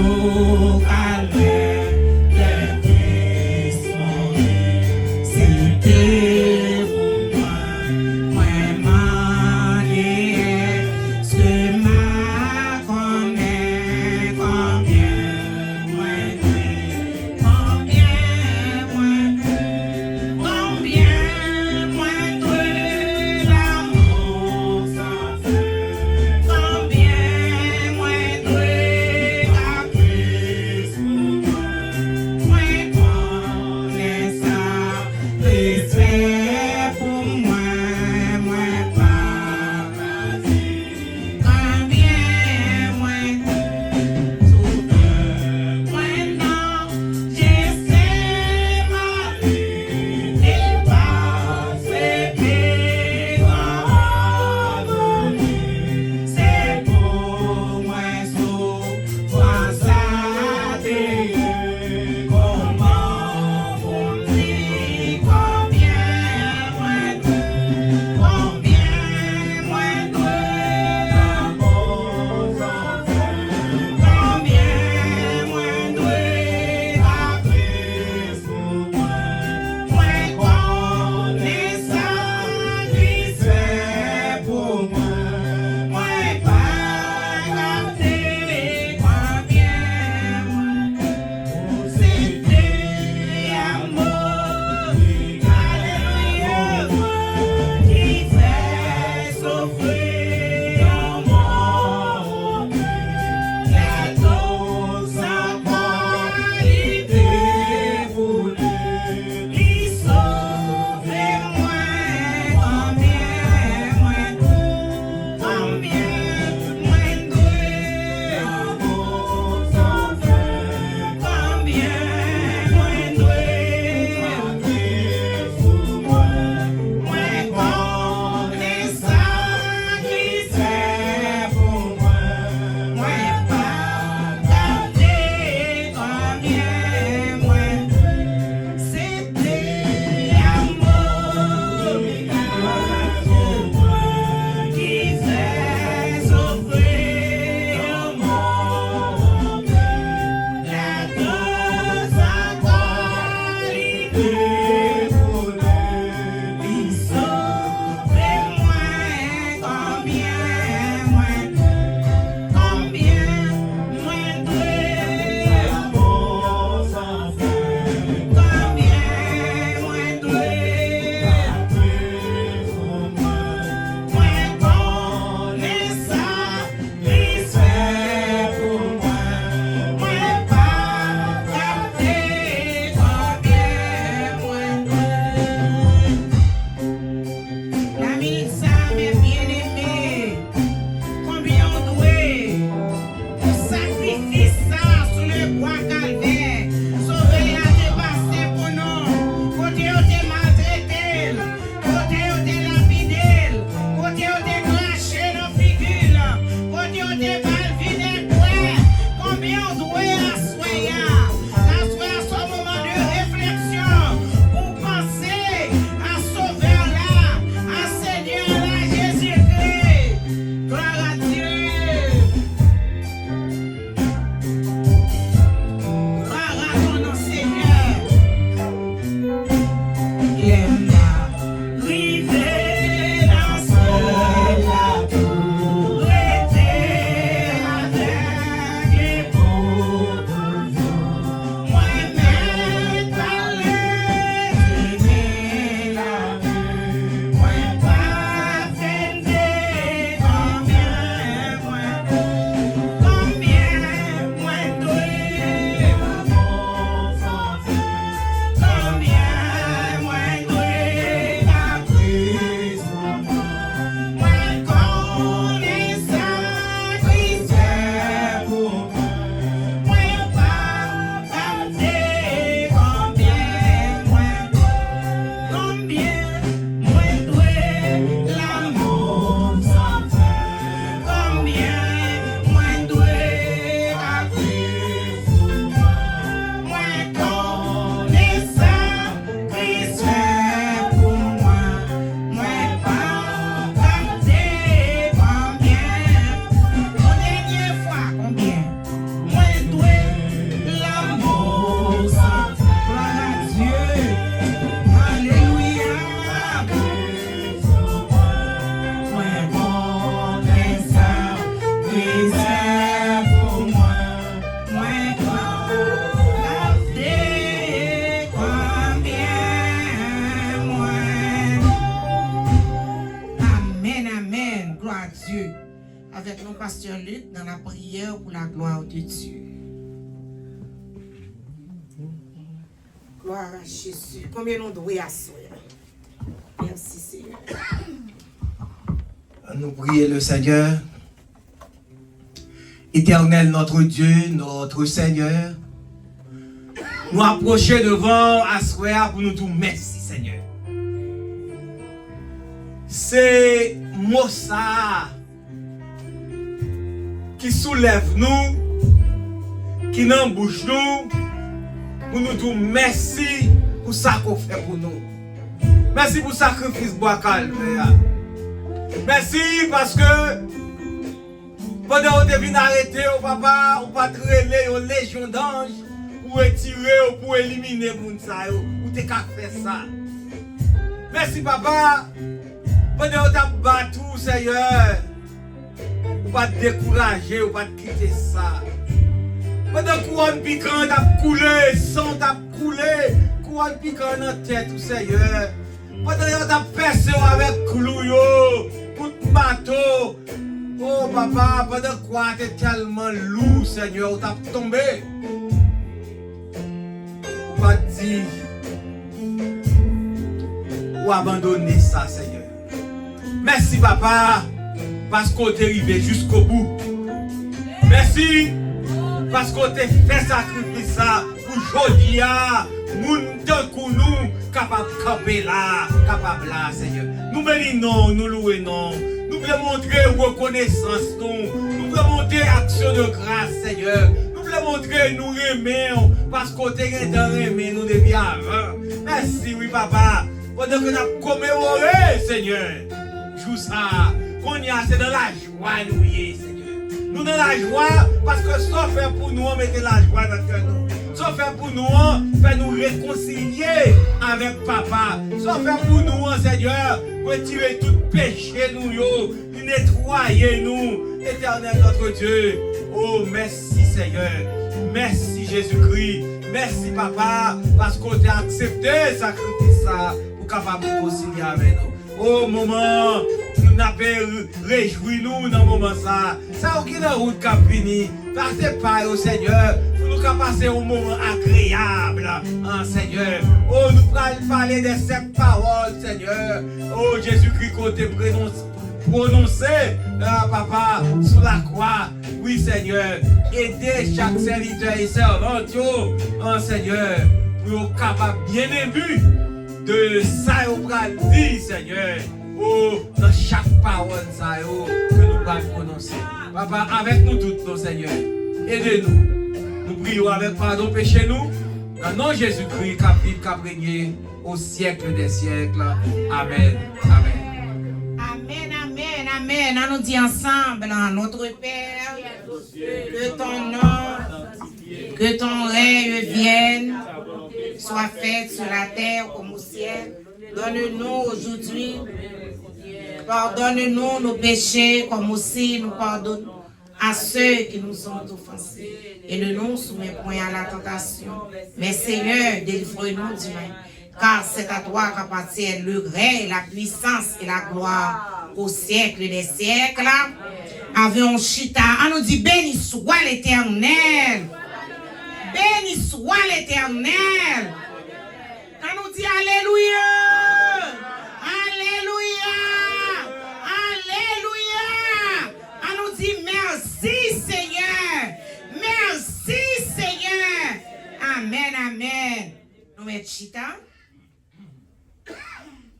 nous calmer les Christ mourir. C'était pour moi manier ce ma connaît combien moins de l'amour sans fin, combien moins de la Christ Pasteur Luc dans la prière pour la gloire de Dieu. Gloire à Jésus. Combien nous devons asseoir? Merci Seigneur. Nous prions le Seigneur. Éternel notre Dieu, notre Seigneur. Nous approcher devant asseoir pour nous dire merci Seigneur. C'est moi ça qui soulève nous, qui n'embouche nous, pour nous dire merci pour ça qu'on fait pour nous. Merci pour le sacrifice bois calvaire. Merci parce que pendant que vous venez arrêter au papa, ou pas trailer aux légions d'anges pour retirer ou pour éliminer les gens ou t'es qu'à faire ça. Merci papa. Pendant que vous avez battu, Seigneur, ou pas te décourager, ou pas te quitter ça. Pendant que couronne piquant t'a coulé, sang t'a coulé, couronne piquant dans la tête, Seigneur. Pendant que vous avez percé avec clou, coup de bateau. Oh papa, pendant quoi t'es tellement lourd, Seigneur, t'as tombé. Pas dit ou abandonner ça, Seigneur. Merci papa, parce qu'on t'est arrivé jusqu'au bout. Merci, parce qu'on t'a fait sacrifice ça pour aujourd'hui, moun tant que nous capable de camper là, capable là, Seigneur. Nous bénissons, nous louons. Nous voulons montrer reconnaissance, nous voulons montrer action de grâce, Seigneur. Nous voulons montrer nous aimons, parce qu'on t'a aimé nous depuis avant. Merci, oui, papa. Pendant que nous avons commémoré, Seigneur, joue ça, qu'on y a, c'est dans la joie, nous y est, Seigneur. Nous dans la joie, parce que ça fait pour nous, on mettait la joie dans le cœur. Ça fait pour nous, fait nous réconcilier avec papa. Ça fait pour nous, Seigneur, retirer tout péché nous, nettoyer nous, éternel notre Dieu. Oh, merci Seigneur. Merci Jésus-Christ. Merci papa, parce qu'on t'a accepté sacrifice ça pour capable de concilier avec nous. Oh, moment, nous avons réjoui nous dans le moment ça. Ça, aucune route qui a fini. Partez pas au Seigneur. Pour nous passer un moment agréable, hein, Seigneur. Oh, nous allons parler de ces paroles, Seigneur. Oh, Jésus-Christ, qu'on t'a prononcé, papa, sous la croix. Oui, Seigneur. Aidez chaque serviteur et servante, hein, Seigneur, pour être capable bien aimer de ça au dit, Seigneur. Oh, dans chaque parole, ça, que nous allons prononcer. Papa, avec nous tous, Seigneur. Aidez-nous. Nous prions avec pardon péché nous. Dans le nom de Jésus-Christ, qui a régné au siècle des siècles. Amen. Amen. Amen, amen, amen. On nous dit ensemble, notre Père, que ton nom, que ton règne vienne, soit fait sur la terre comme au ciel. Donne-nous aujourd'hui, pardonne-nous nos péchés comme aussi nous pardonnons à ceux qui nous ont offensés. Et ne nous soumets point à la tentation, mais Seigneur, délivre-nous du mal. Car c'est à toi qu'appartiennent le règne, la puissance et la gloire au siècle des siècles. Avions chita, on nous dit béni soit l'Éternel. Béni soit l'Éternel. On nous dit alléluia. Alléluia. Alléluia. On nous dit merci Seigneur. Merci Seigneur. Amen, amen. Nous mettons chita.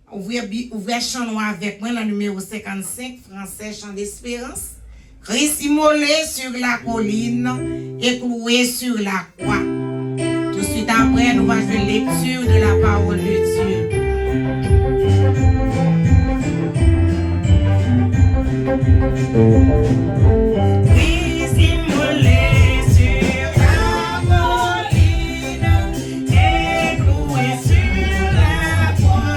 Ouvrez chant noir avec moi, le numéro 55, français, chant d'espérance. Christ immolé sur la colline et cloué sur la croix. Tout de suite après, nous allons faire lecture de la parole de Dieu. Christ immolé sur la colline et cloué sur la croix.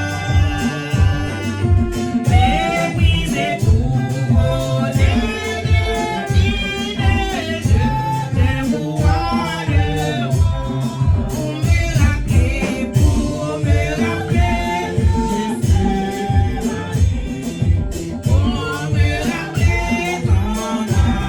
Méprisé couronné de dîner, je te vois le roi. Pour me rappeler, Jésus, pour me rappeler ton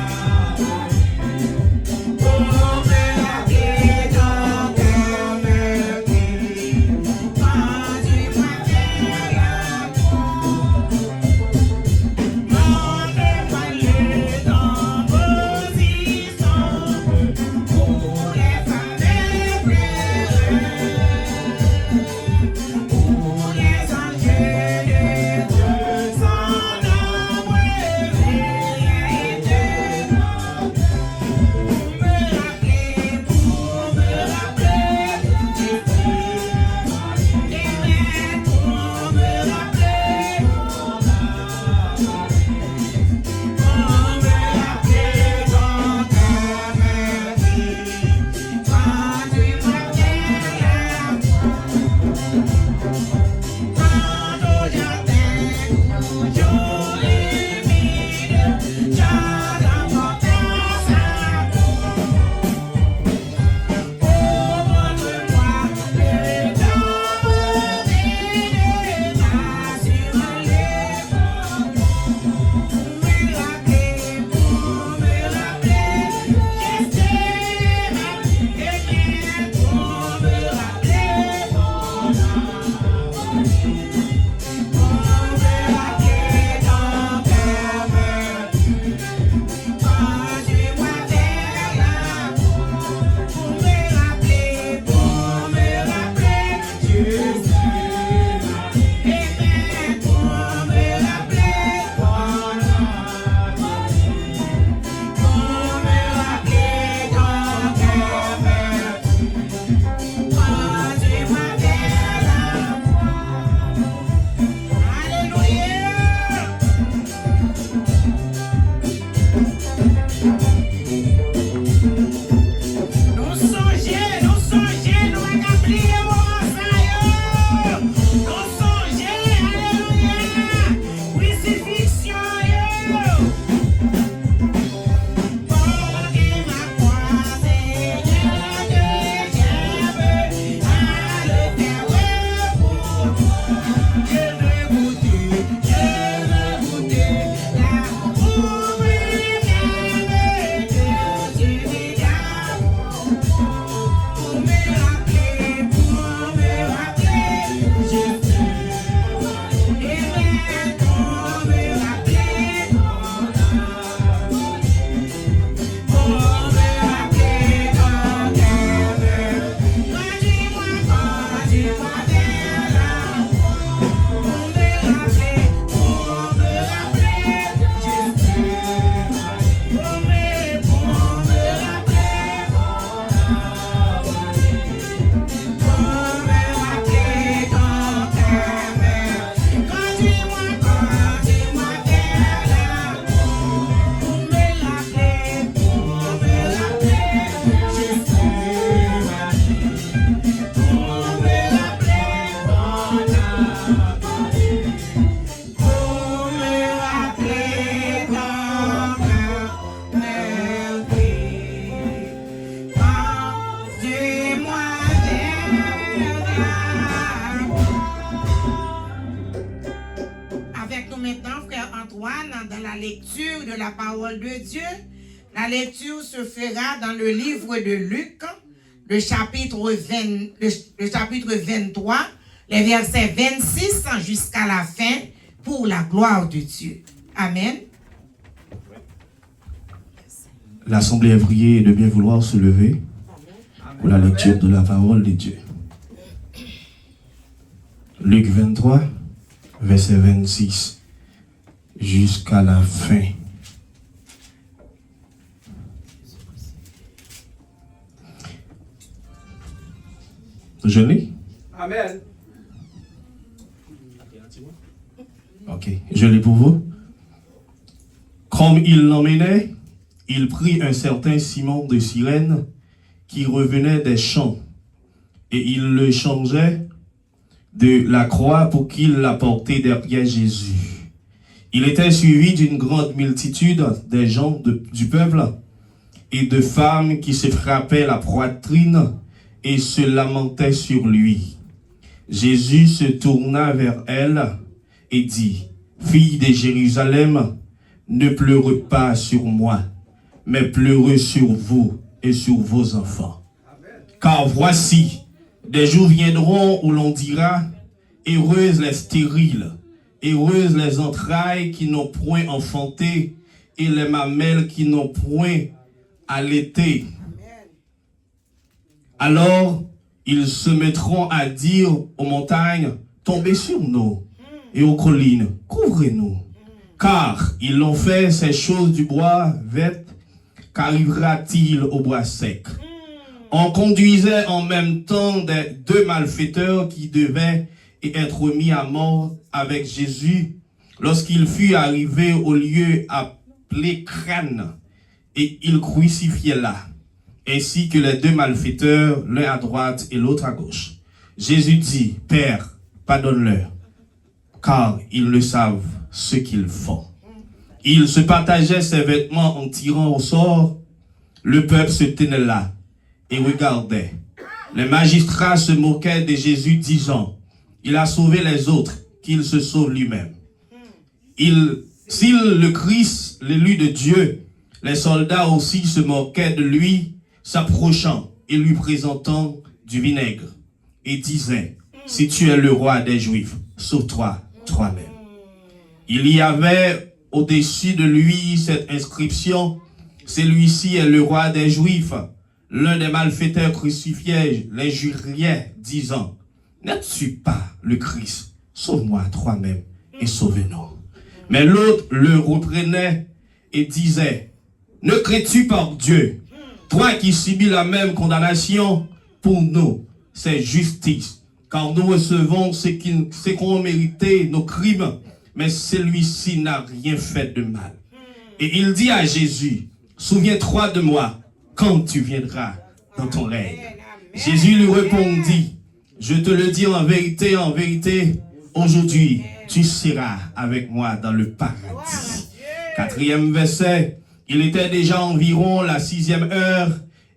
lecture de la parole de Dieu. La lecture se fera dans le livre de Luc, le chapitre 23, les versets 26 jusqu'à la fin, pour la gloire de Dieu. Amen. L'Assemblée est priée de bien vouloir se lever pour la lecture de la parole de Dieu. Luc 23, verset 26, jusqu'à la fin. Je lis? Amen. Ok, je lis pour vous. Comme il l'emmenait, il prit un certain Simon de Cyrène qui revenait des champs, et il le changeait de la croix pour qu'il l'apportât derrière Jésus. Il était suivi d'une grande multitude des gens du peuple et de femmes qui se frappaient la poitrine et se lamentaient sur lui. Jésus se tourna vers elle et dit, « Fille de Jérusalem, ne pleurez pas sur moi, mais pleurez sur vous et sur vos enfants. Car voici, des jours viendront où l'on dira, heureuses les stériles, heureuses les entrailles qui n'ont point enfanté, et les mamelles qui n'ont point allaité. Alors, ils se mettront à dire aux montagnes, tombez sur nous, et aux collines, couvrez-nous. Car ils l'ont fait ces choses du bois vert, qu'arrivera-t-il au bois sec? On conduisait en même temps deux malfaiteurs qui devaient être mis à mort avec Jésus lorsqu'il fut arrivé au lieu appelé Crâne, et il crucifiait là, ainsi que les deux malfaiteurs, l'un à droite et l'autre à gauche. Jésus dit, « Père, pardonne-leur, car ils ne savent ce qu'ils font. » Il se partageait ses vêtements en tirant au sort. Le peuple se tenait là et regardait. Les magistrats se moquaient de Jésus, disant, « Il a sauvé les autres, qu'il se sauve lui-même. » S'il le Christ, l'élu de Dieu, les soldats aussi se moquaient de lui, s'approchant et lui présentant du vinaigre, et disaient, « Si tu es le roi des Juifs, sauve-toi toi-même. » Il y avait au-dessus de lui cette inscription, « Celui-ci est le roi des Juifs. » L'un des malfaiteurs crucifiés l'injuriait, disant, « N'es-tu pas le Christ? Sauve-moi toi-même et sauve-nous. » Mais l'autre le reprenait et disait, « Ne crées-tu par Dieu, toi qui subis la même condamnation, pour nous, c'est justice, car nous recevons ce qu'ont mérité nos crimes, mais celui-ci n'a rien fait de mal. » Et il dit à Jésus, « Souviens-toi de moi quand tu viendras dans ton règne. » Jésus lui répondit, « Je te le dis en vérité, aujourd'hui, tu seras avec moi dans le paradis. » 4e verset, il était déjà environ la 6e heure,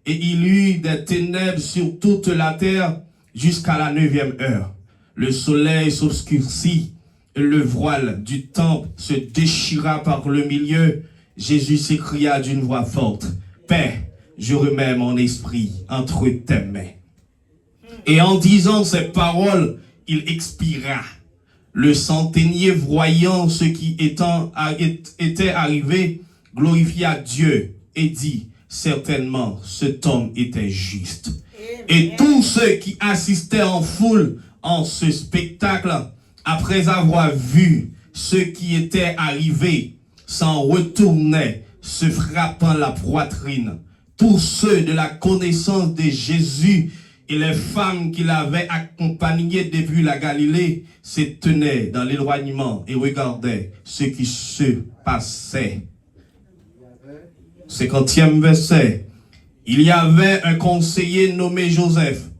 et il eut des ténèbres sur toute la terre jusqu'à la 9e heure. Le soleil s'obscurcit, et le voile du temple se déchira par le milieu. Jésus s'écria d'une voix forte, « Paix, je remets mon esprit entre tes mains. » Et en disant ces paroles, il expira. Le centenier, voyant ce qui était arrivé, glorifia Dieu et dit, « Certainement, cet homme était juste. » Et tous ceux qui assistaient en foule en ce spectacle, après avoir vu ce qui était arrivé, s'en retournaient, se frappant la poitrine. Tous ceux de la connaissance de Jésus et les femmes qui l'avaient accompagné depuis la Galilée se tenaient dans l'éloignement et regardaient ce qui se passait. 50e verset. Il y avait un conseiller nommé Joseph,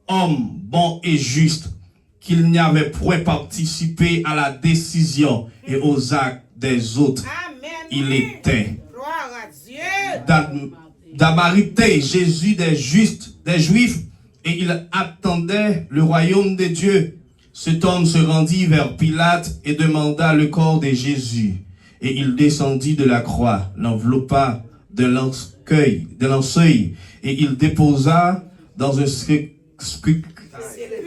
homme bon et juste, qu'il n'y avait point participé à la décision et aux actes des autres. Amen. Il était d'Amarité, Jésus des Juifs, et il attendait le royaume de Dieu. Cet homme se rendit vers Pilate et demanda le corps de Jésus. Et il descendit de la croix, l'enveloppa d'un linceul, et il déposa dans un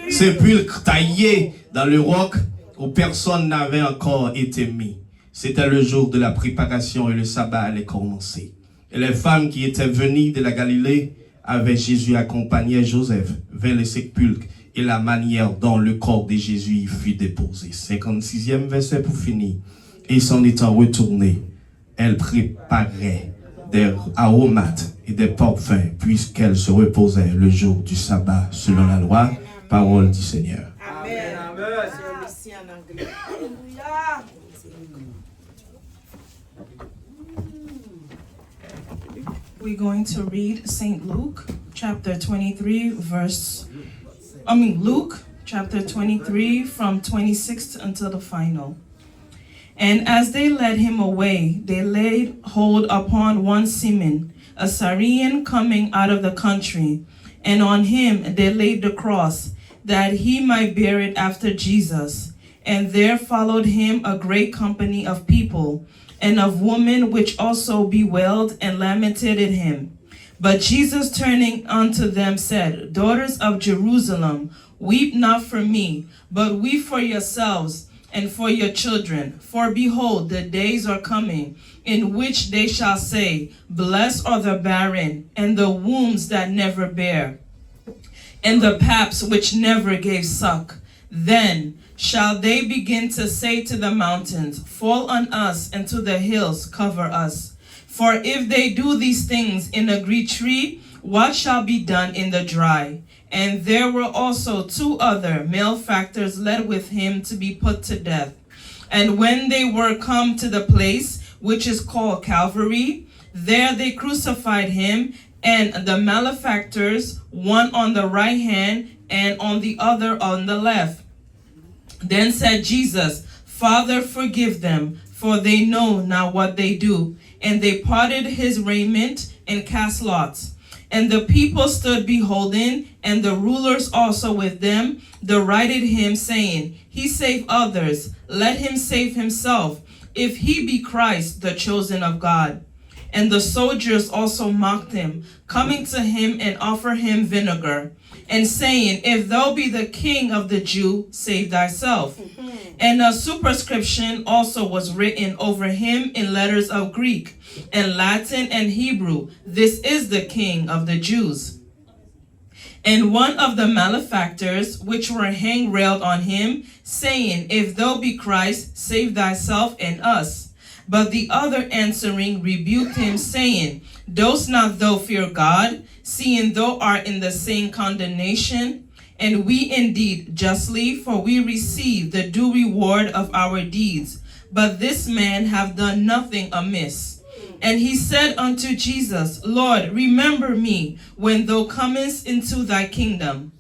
sépulcre taillé dans le roc où personne n'avait encore été mis. C'était le jour de la préparation et le sabbat allait commencer. Et les femmes qui étaient venues de la Galilée avec Jésus accompagnaient Joseph vers le sépulcre et la manière dont le corps de Jésus y fut déposé. 56e verset pour finir. Et s'en étant retournée, elle préparait des aromates et des parfums puisqu'elle se reposait le jour du sabbat selon la loi. Parole du Seigneur. Amen. Amen. We're going to read St. Luke chapter 23 Luke chapter 23 from 26 until the final. And as they led him away, they laid hold upon one Simon, a Syrian coming out of the country, and on him they laid the cross, that he might bear it after Jesus. And there followed him a great company of people, and of women which also bewailed and lamented at him. But Jesus turning unto them said, Daughters of Jerusalem, weep not for me, but weep for yourselves and for your children. For behold, the days are coming, in which they shall say, Blessed are the barren, and the wombs that never bear, and the paps which never gave suck. Then shall they begin to say to the mountains, Fall on us, and to the hills cover us. For if they do these things in a green tree, what shall be done in the dry? And there were also 2 other malefactors led with him to be put to death. And when they were come to the place which is called Calvary, there they crucified him, and the malefactors, one on the right hand and on the other on the left. Then said Jesus, Father, forgive them, for they know not what they do. And they parted his raiment and cast lots. And the people stood beholding, and the rulers also with them, derided him, saying, He saved others, let him save himself, if he be Christ, the chosen of God. And the soldiers also mocked him, coming to him and offer him vinegar, and saying, If thou be the king of the Jews, save thyself. And a superscription also was written over him in letters of Greek, and Latin, and Hebrew, This is the King of the Jews. And one of the malefactors, which were hanged, railed on him, saying, If thou be Christ, save thyself and us. But the other answering rebuked him, saying, Dost not thou fear God, seeing thou art in the same condemnation? And we indeed justly, for we receive the due reward of our deeds. But this man hath done nothing amiss. And he said unto Jesus, Lord, remember me when thou comest into thy kingdom.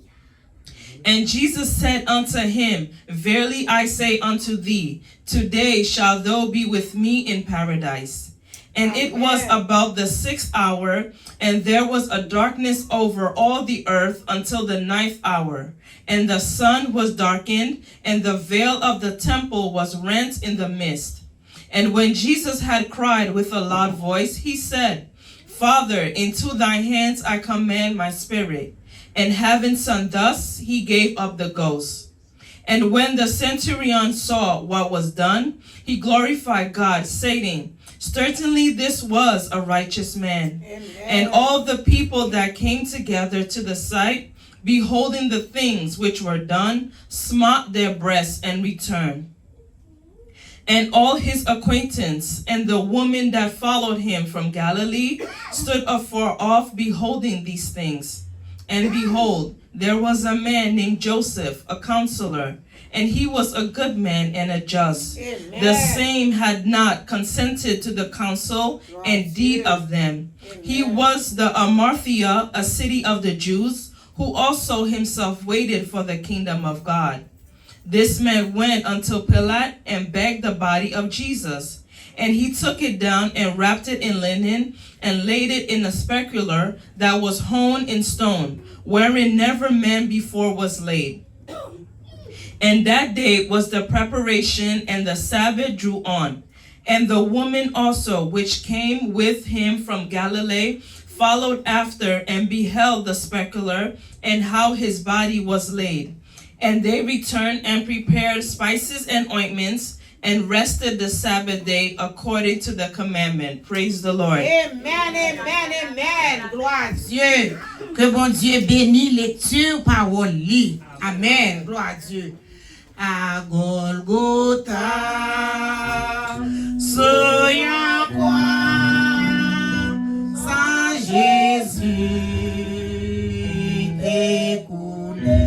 And Jesus said unto him, Verily I say unto thee, today shalt thou be with me in paradise. And it was about the 6th hour, and there was a darkness over all the earth until the 9th hour. And the sun was darkened, and the veil of the temple was rent in the midst. And when Jesus had cried with a loud voice, he said, Father, into thy hands I commend my spirit. And having said thus, he gave up the ghost. And when the centurion saw what was done, he glorified God, saying, Certainly this was a righteous man. Amen. And all the people that came together to the sight, beholding the things which were done, smote their breasts and returned. And all his acquaintance and the woman that followed him from Galilee stood afar off, beholding these things. And behold, there was a man named Joseph, a counselor, and he was a good man and a just. Amen. The same had not consented to the counsel and deed of them. Amen. He was the Arimathea, a city of the Jews, who also himself waited for the kingdom of God. This man went unto Pilate and begged the body of Jesus. And he took it down and wrapped it in linen and laid it in a sepulchre that was hewn in stone, wherein never man before was laid. And that day was the preparation, and the Sabbath drew on. And the woman also, which came with him from Galilee, followed after and beheld the sepulchre and how his body was laid. And they returned and prepared spices and ointments and rested the Sabbath day according to the commandment. Praise the Lord. Amen, amen, amen. Gloire à Dieu. Que bon Dieu bénisse lecture parole. Amen. Gloire à Dieu. À Golgotha, sur la croix, sans Jésus écoulé,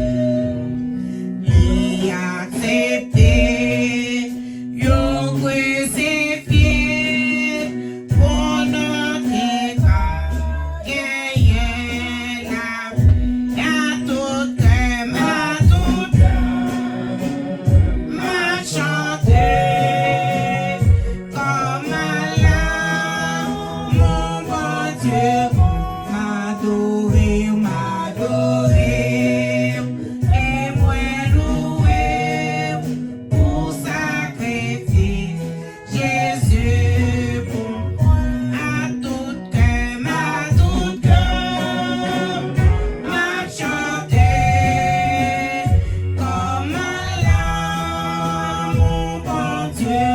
il a accepté, yon crucifié, pour notre état, gagner la vie, à tout cœur, à tout cœur. M'a chanté comme Allah, mon bon Dieu, m'adorer, et moi louer pour sacrifier Jésus pour moi. À tout cœur, m'a chanté comme Allah, mon bon Dieu,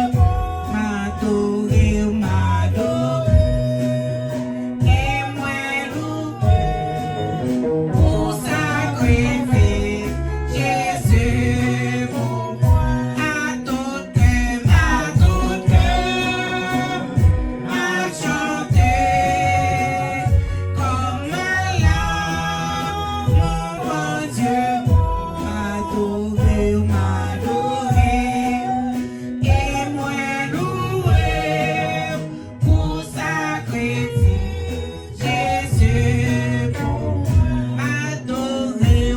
m'adorer, et moi louer pour sacrifier Jésus pour moi. À tout cœur, m'a chanté comme Allah, mon bon Dieu, m'adorer, et moi louer pour sacrifier Jésus pour moi. M'adorer,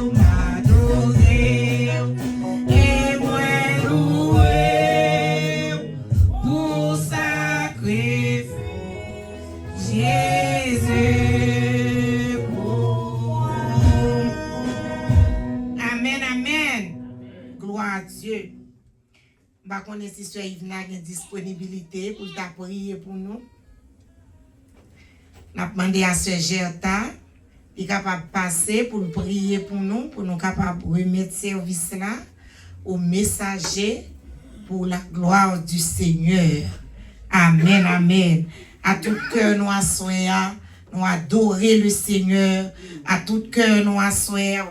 et moi louer pour sacrifier Jésus pour moi. Amen, amen. Gloire à Dieu. Bah, qu'on est si soeur Yvna a une disponibilité pour ta prier pour nous. N'a demandé à Sœur Gerta, il est capable de passer pour prier pour nous capables de remettre service là au messager pour la gloire du Seigneur. Amen, amen. À tout cœur, nous assoyons, nous adorer le Seigneur. À tout cœur, nous assoyons,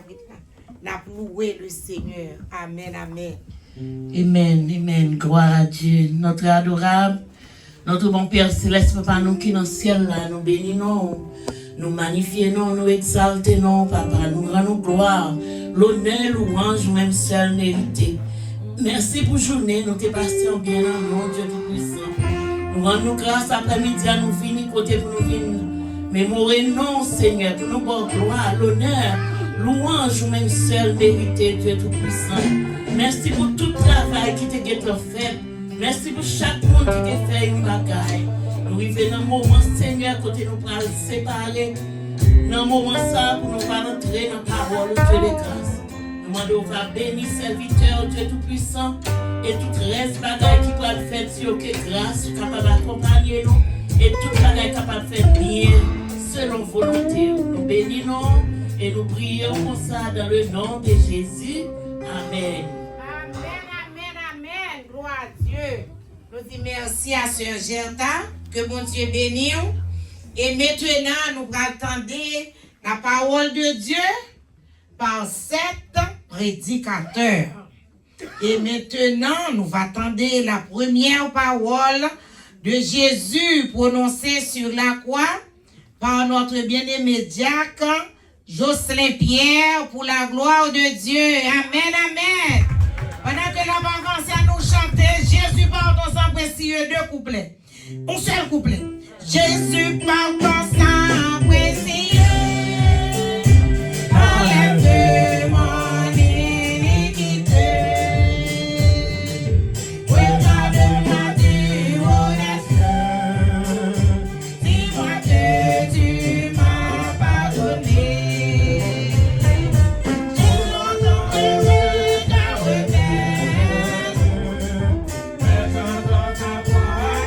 nous louer le Seigneur. Amen, amen. Amen, amen. Gloire à Dieu. Notre adorable, notre bon Père Céleste, Papa, nous qui dans le ciel, là, nous bénissons, nous magnifions, nous exaltons, Papa, nous rendons gloire, l'honneur, louange, même seul mérité. Merci pour journée, nous te passons bien en nom Dieu Tout-Puissant. Nous rendons grâce après-midi à nous finir côté pour nous venir. Mémorer non, Seigneur, pour nous voir gloire, l'honneur, louange, même seul mérité, Dieu Tout-Puissant. Merci pour tout le travail qui t'a été fait. Merci pour chaque monde qui t'a fait une bagaille. Nous arrivons dans un moment, Seigneur, côté nous parlons séparer. Dans un moment, ça, pour nous pas rentrer dans la parole de Dieu de grâce. Nous demandons à bénir serviteur, Dieu Tout-Puissant, et tout reste bagaille qui peut être fait sur que grâce, capable d'accompagner nous, et tout bagaille capable de faire bien, selon volonté. Nous bénissons et nous prions comme ça dans le nom de Jésus. Amen. Amen, amen, amen. Gloire à Dieu. Nous disons merci à Sœur Gerta. Que bon Dieu bénisse. Et maintenant, nous attendons la parole de Dieu par 7 prédicateurs. Et maintenant, nous attendons la première parole de Jésus prononcée sur la croix par notre bien-aimé diacre Jocelyn Pierre pour la gloire de Dieu. Amen, amen. Pendant que la commence à nous chanter, Jésus par ton sang précieux, 2 couplets. Un seul couplet. Jésus par ton sang précieux, enlève de mon iniquité. Regarde-moi du haut des cieux, dis-moi que tu m'as pardonné. J'ai longtemps aimé ta remise, mais j'entends ta voix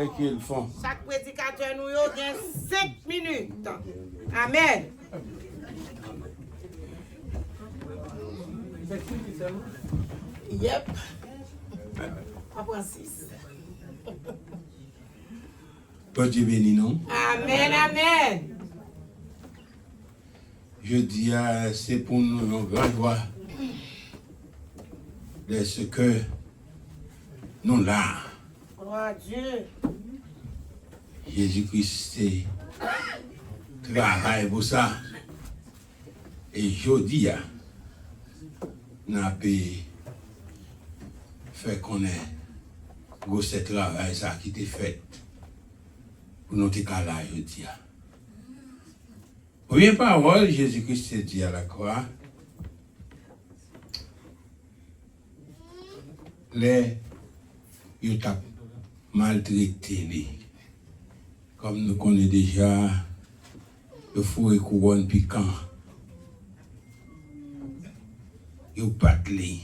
Et qu'ils font. Chaque prédicateur nous a 5 minutes. Amen. Yep. Après 6. Bon Dieu béni, non? Amen, amen. Je dis, c'est pour nous une grande joie de ce que nous là. Gloire à Dieu. Jésus-Christ travaille pour ça. Et je dis, nous avons fait connaître ce travail ça qui était fait pour nous être là, je dis. Première parole, Jésus-Christ dit à la croix, les ils ont maltraité, comme nous connaissons déjà, le four et couronne piquant, ils ont battu,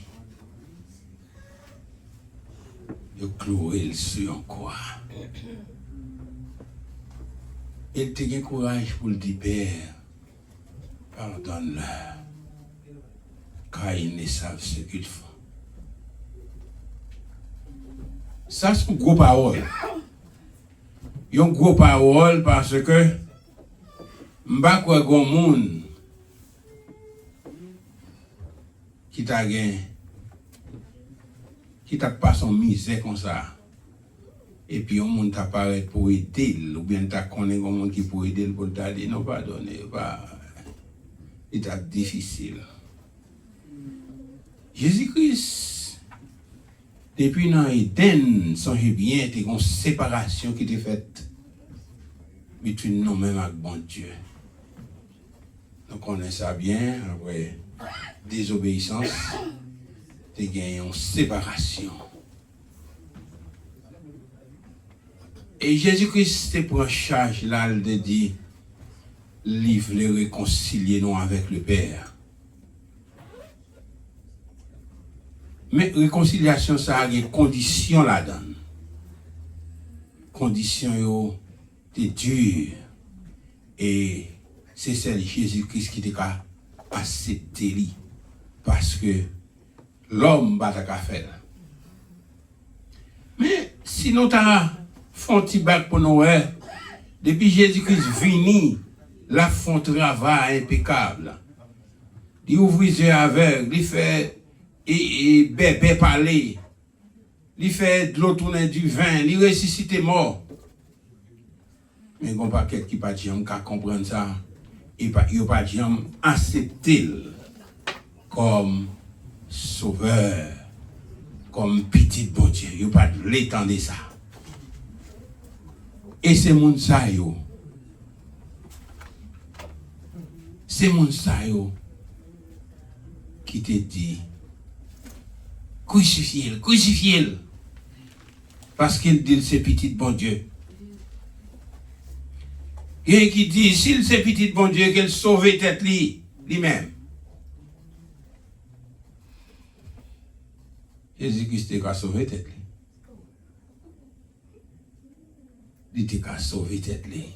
ils ont cloué sur un croix. Il a eu courage pour le dire, Père, pardonne-leur, car ils ne savent ce qu'ils font. Ça, c'est une grosse parole. Il y a une grosse parole parce que je ne sais pas quoi grand monde qui t'a gagné, qui t'a pas son misère comme ça. Et puis, un monde t'apparaît pour aider, ou bien t'as connu un monde qui peut aider pour te dire non, pardonnez, c'est difficile. Jésus-Christ, depuis dans Éden, songez bien, il y a une séparation qui était faite entre nous-mêmes et bon Dieu. Nous connaissons ça bien, après désobéissance, il y a une séparation. Et Jésus-Christ prend charge là de dire, livre les réconcilier nous avec le Père. Mais réconciliation, ça a des conditions là-dedans. Conditions de dures. Et c'est celle de Jésus-Christ qui t'a accepté. Parce que l'homme va t'a fait. Mais sinon, t'as font petit bac pour Noël. Depuis Jésus-Christ vini, la font travail impeccable. Il ouvre les yeux aveugles, il fait et bébé parler, il fait de l'eau tourner du vin, il ressuscite mort. Mais il n'y a pas quelqu'un qui pas jamais comprendre ça. Il n'y a pas jamais accepter comme sauveur, comme petit bon Dieu. Il n'y a pas l'étendre de ça. Et c'est mon sa yo. C'est mon sa yo qui te dit crucifiez-le, crucifiez-le. Parce qu'il dit c'est petit bon Dieu. Et qui dit s'il c'est petit bon Dieu qu'elle sauve tête lui-même. Jésus-Christ a sauvé tête lui. Il était qu'à sauver tête li.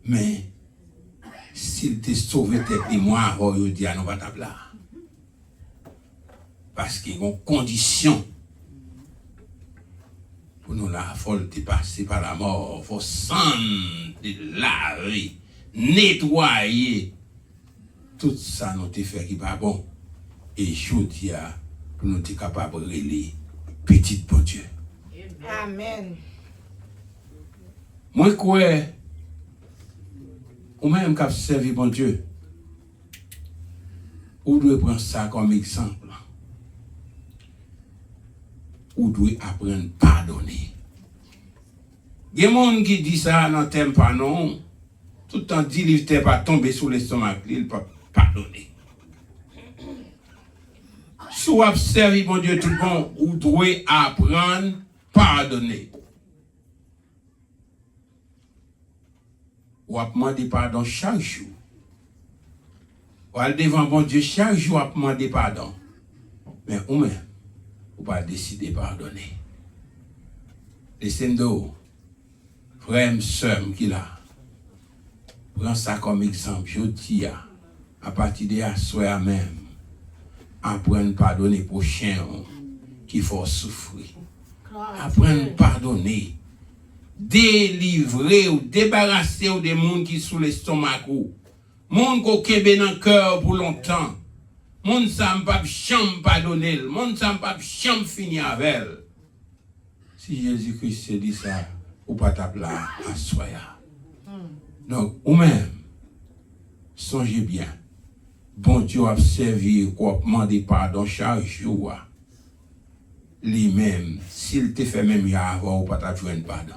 Mais s'il te sauvé tête li, moi, il dit à nous pas là. Parce qu'il y a une condition pour nous la folle de passer par la mort. Il faut sang de laver, nettoyer. Tout ça nous te fait qui pas bon. Et je dis pour nous être capables de relayer petit bon Dieu. Amen. Moi, quoi, ou même qui a servi bon Dieu, ou doit prendre ça comme exemple, ou doit apprendre à pardonner. Il y a des gens qui disent ça dans le thème pas non, tout le temps dit qu'il ne pas tomber sous l'estomac, il ne peut pas pardonner. Si vous avez servi bon Dieu tout le monde, vous devez apprendre à pardonner. Ou à demander pardon chaque jour. Ou à devant bon Dieu chaque jour à demander pardon. Mais ou même, ou pas décider de pardonner. Laissez-nous, frère, sœur, qui là, prends ça comme exemple. Je dis, à partir de la soirée même, apprendre à pardonner pour chien qui faut souffrir. Apprendre à pardonner. Délivrer ou débarrasser des gens qui sont l'estomac. Moun ko kebe dans cœur pour longtemps. Moun sa m'pa chambre pardonner, moun sa m'pa chambre finir avec. Si Jésus-Christ se dit ça, ou pas tape là à soya. Donc ou même songez bien. Bon Dieu a servi ou a demandé pardon chaque jour. Lui-même, s'il te fait même y avoir ou pas tape joindre pardon.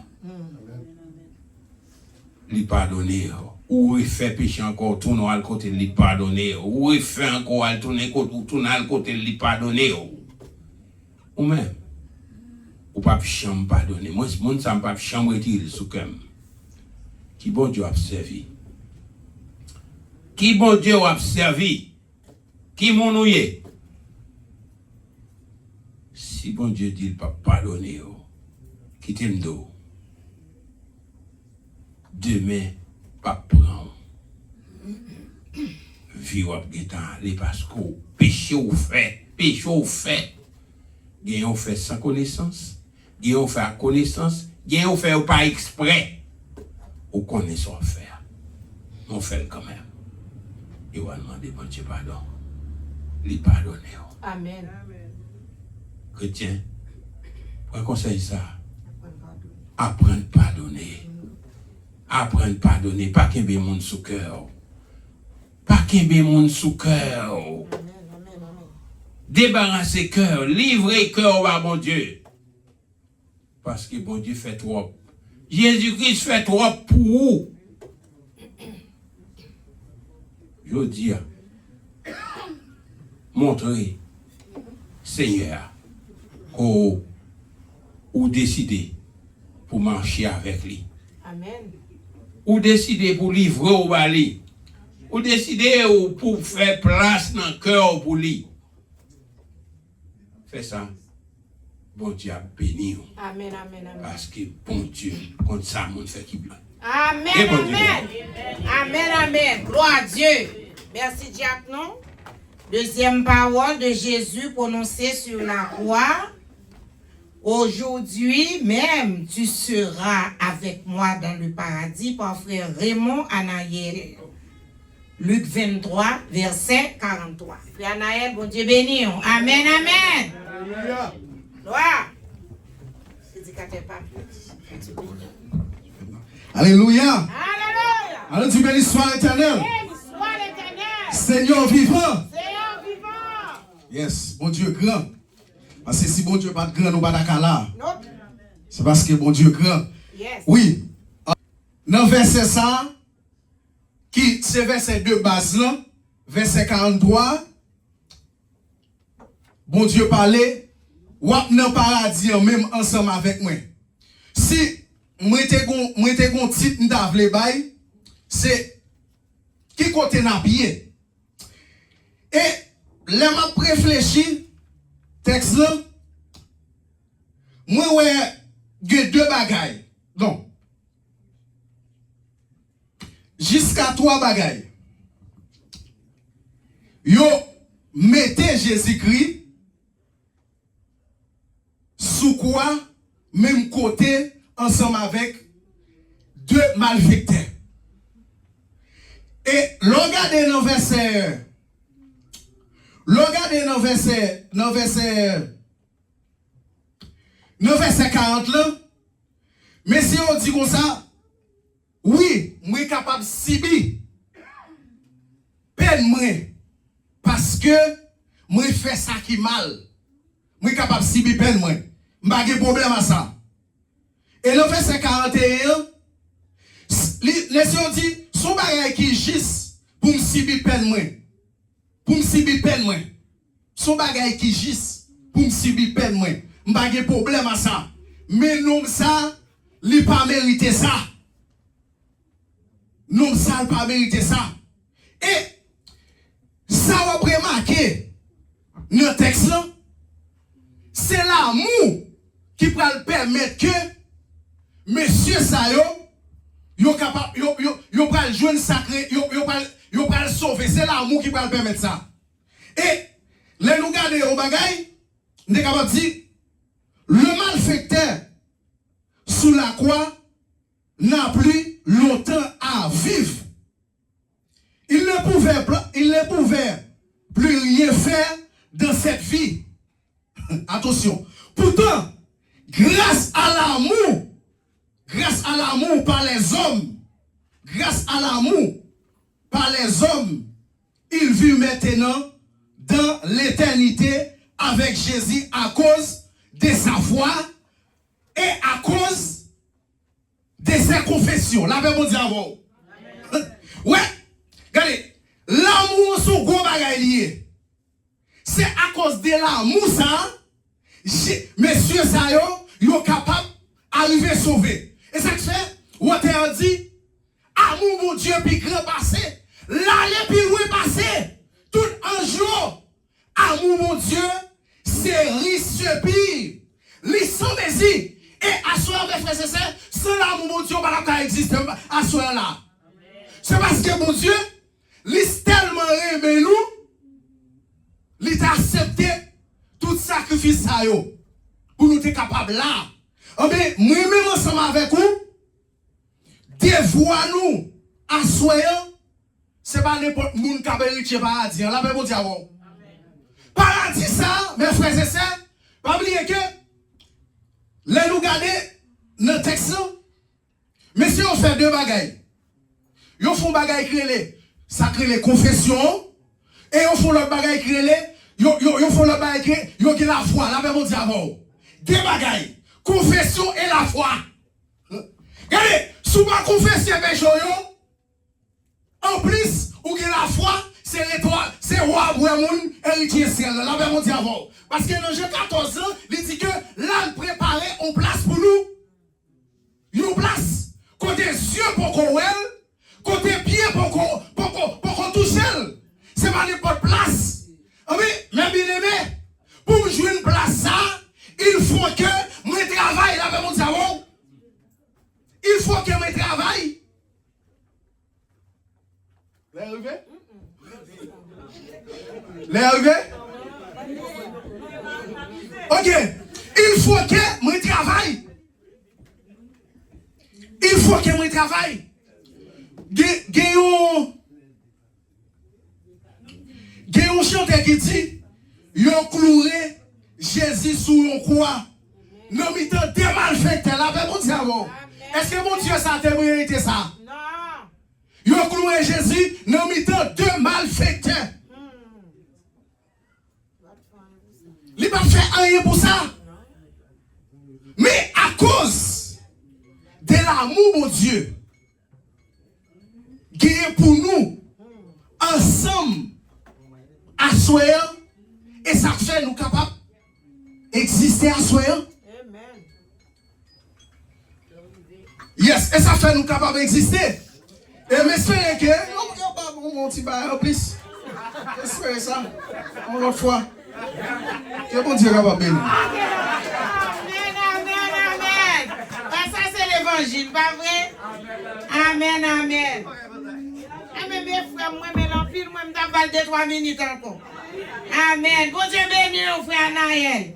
Lui pardonner. Ou refait péché encore, tourne à côté, lui pardonner. Ou refait encore, al tourner à côté, lui pardonner. Ou même, ou pas chambre pardonner. Moi, mon ça pas chambre retirer sous cœur. Qui bon Dieu a servi? Qui bon Dieu a servi? Qui mon ouye? Si bon Dieu dit pas pardonner, quittez-le dos. Demain, pas prendre. Vie ou aller parce que péché ou fait. Gagne ou fait sans connaissance. Gagne ou fait à connaissance. Gagne ou fait pas exprès. Ou connaît son faire. On fait quand même. Et on va demander bon Dieu pardon. Lui pardonner. Amen. Chrétien, pour conseil ça. Apprendre à pardonner. Apprendre à pardonner, pas qu'il y ait monde sous cœur. Pas qu'il y ait monde sous cœur. Débarrasser cœur, livrer cœur à bon Dieu. Parce que bon Dieu fait trop. Jésus-Christ fait trop pour vous. Je dis, montrez, Seigneur, ou décidez pour marcher avec lui. Amen. Ou décider pour livrer au bali, ou décider pour faire place dans le cœur pour lui. Fais ça. Bon Dieu a béni. Amen, amen, amen. Parce que bon Dieu, contre ça, mon fait qui blanc. Amen, Et bon amen. Amen, amen. Gloire à Dieu. Merci, diacnon. Deuxième parole de Jésus prononcée sur la croix. Aujourd'hui même, tu seras avec moi dans le paradis par frère Raymond Anaël. Luc 23, verset 43. Frère Anaël, bon Dieu béni. Amen, amen. Alléluia. Gloire. Alléluia. Alléluia. Alors tu bénis soit l'éternel. Soit l'éternel. Seigneur vivant. Seigneur vivant. Yes, bon Dieu grand. Parce que si bon Dieu pas de grand, nous pas d'accord là. Non. C'est parce que bon Dieu grand. Yes. Oui. Dans verset ça, qui c'est verset 2 base là, verset 43, bon Dieu parlait, ou dans le paradis même ensemble avec moi. Si moi te gon titre m'tavle bay, c'est qui côté n'a pied. Et là m'a réfléchi texte là, moi ouais deux bagailles. Donc jusqu'à 3 bagailles. Yo mettez Jésus-Christ sous quoi même côté ensemble avec 2 malfaiteurs. Et regardez dans verset 40 là, mais si on dit comme ça, oui, moi capable de subir peine moi parce que moi fais ça qui mal. Moi capable de subir peine moi. M'pa de problème à ça. Et le verset 41, laissez-on dire, son bagage qui gisse pour me subir peine moi. Pour me subir peine moi. Son bagage qui gisse pour me subir peine moi. M'pa de problème à ça. Mais non ça, li pas mérité ça. Non ça, pas mérité ça. Et ça va remarquer dans le texte là, c'est l'amour qui va le permettre que monsieur ça yo capable yo pral joindre sacré yo pral sauver, c'est l'amour qui pral permettre ça. Et les nous garder au bagay, nous sommes capables de dire le malfaiteur sous la croix n'a plus longtemps à vivre. Il ne pouvait plus rien faire dans cette vie. Attention. Pourtant, grâce à l'amour par les hommes, il vit maintenant dans l'éternité avec Jésus à cause de sa foi et à cause de ses confessions. La Bible dit avant. Ouais, regardez, l'amour son gros bagay lié. C'est à cause de l'amour ça, messieurs ça yo capable d'arriver sauver. Et ça que fait, Water dit, amour mon Dieu puis grand passé, l'aller puis loin passé, tout un jour, amour mon Dieu, c'est riche pire, sans désir. Et à soi, mes frères et sœurs, sans l'amour mon Dieu, on va pas exister à soi là. C'est parce que mon Dieu, il tellement aimé nous, il a accepté tout sacrifice ça yo pour nous être capables là. Mais moi-même ensemble avec vous, dévoie-nous à soi, c'est pas n'importe qui qui a hérité paradis. La Bible dit avant. Paradis ça, mes frères et sœurs, pas oublier que les nous garder dans le texte, mais si on fait deux bagailles, ils font bagaille créer ça crée les confessions, et ils font l'autre bagaille créer ils font l'autre bagaille créer, ils ont la foi. La Bible dit avant. Deux bagailles, confession et la foi. Regardez, sous ma confession, en plus, ou que la foi, c'est l'étoile, c'est roi Bouamoun, héritier ciel. La Bible dit avant. Parce que dans Jean 14 ans, il dit que l'âne préparé en place pour nous. Une place. Côté yeux pour qu'on voit, côté pied pour qu'on touche. C'est pas n'importe place. Mais, bien aimé, pour jouer une place ça, il faut que moi travaille. La Bible dit avant. Il faut que moi travaille. Les arrivé? Ok. Il faut que moi travaille. Il faut que moi travaille. Gayon chanteur qui dit, yon cloué Jésus sous yon croix. Non, mais t'as des malfaiteurs. La Bible dit avant. Est-ce que mon Dieu ça t'a mérité ça? Non. Yon cloué Jésus, non, mais t'as deux malfaiteurs. Il n'a pas fait rien pour ça. Mais à cause de l'amour, mon Dieu, qui est pour nous, ensemble, à soi, et ça fait nous capables d'exister à soi. Yes, et ça fait nous capables d'exister. Et j'espère que, mon petit bail en plus. J'espère ça, une autre fois. Que bon Dieu va bénir. Amen, amen, amen. Ça c'est l'évangile, pas vrai? Amen, amen. Amen, mes frères, moi, mais l'empile, moi, je t'avale 2-3 minutes encore. Amen. Bon Dieu béni, mon frère Naël.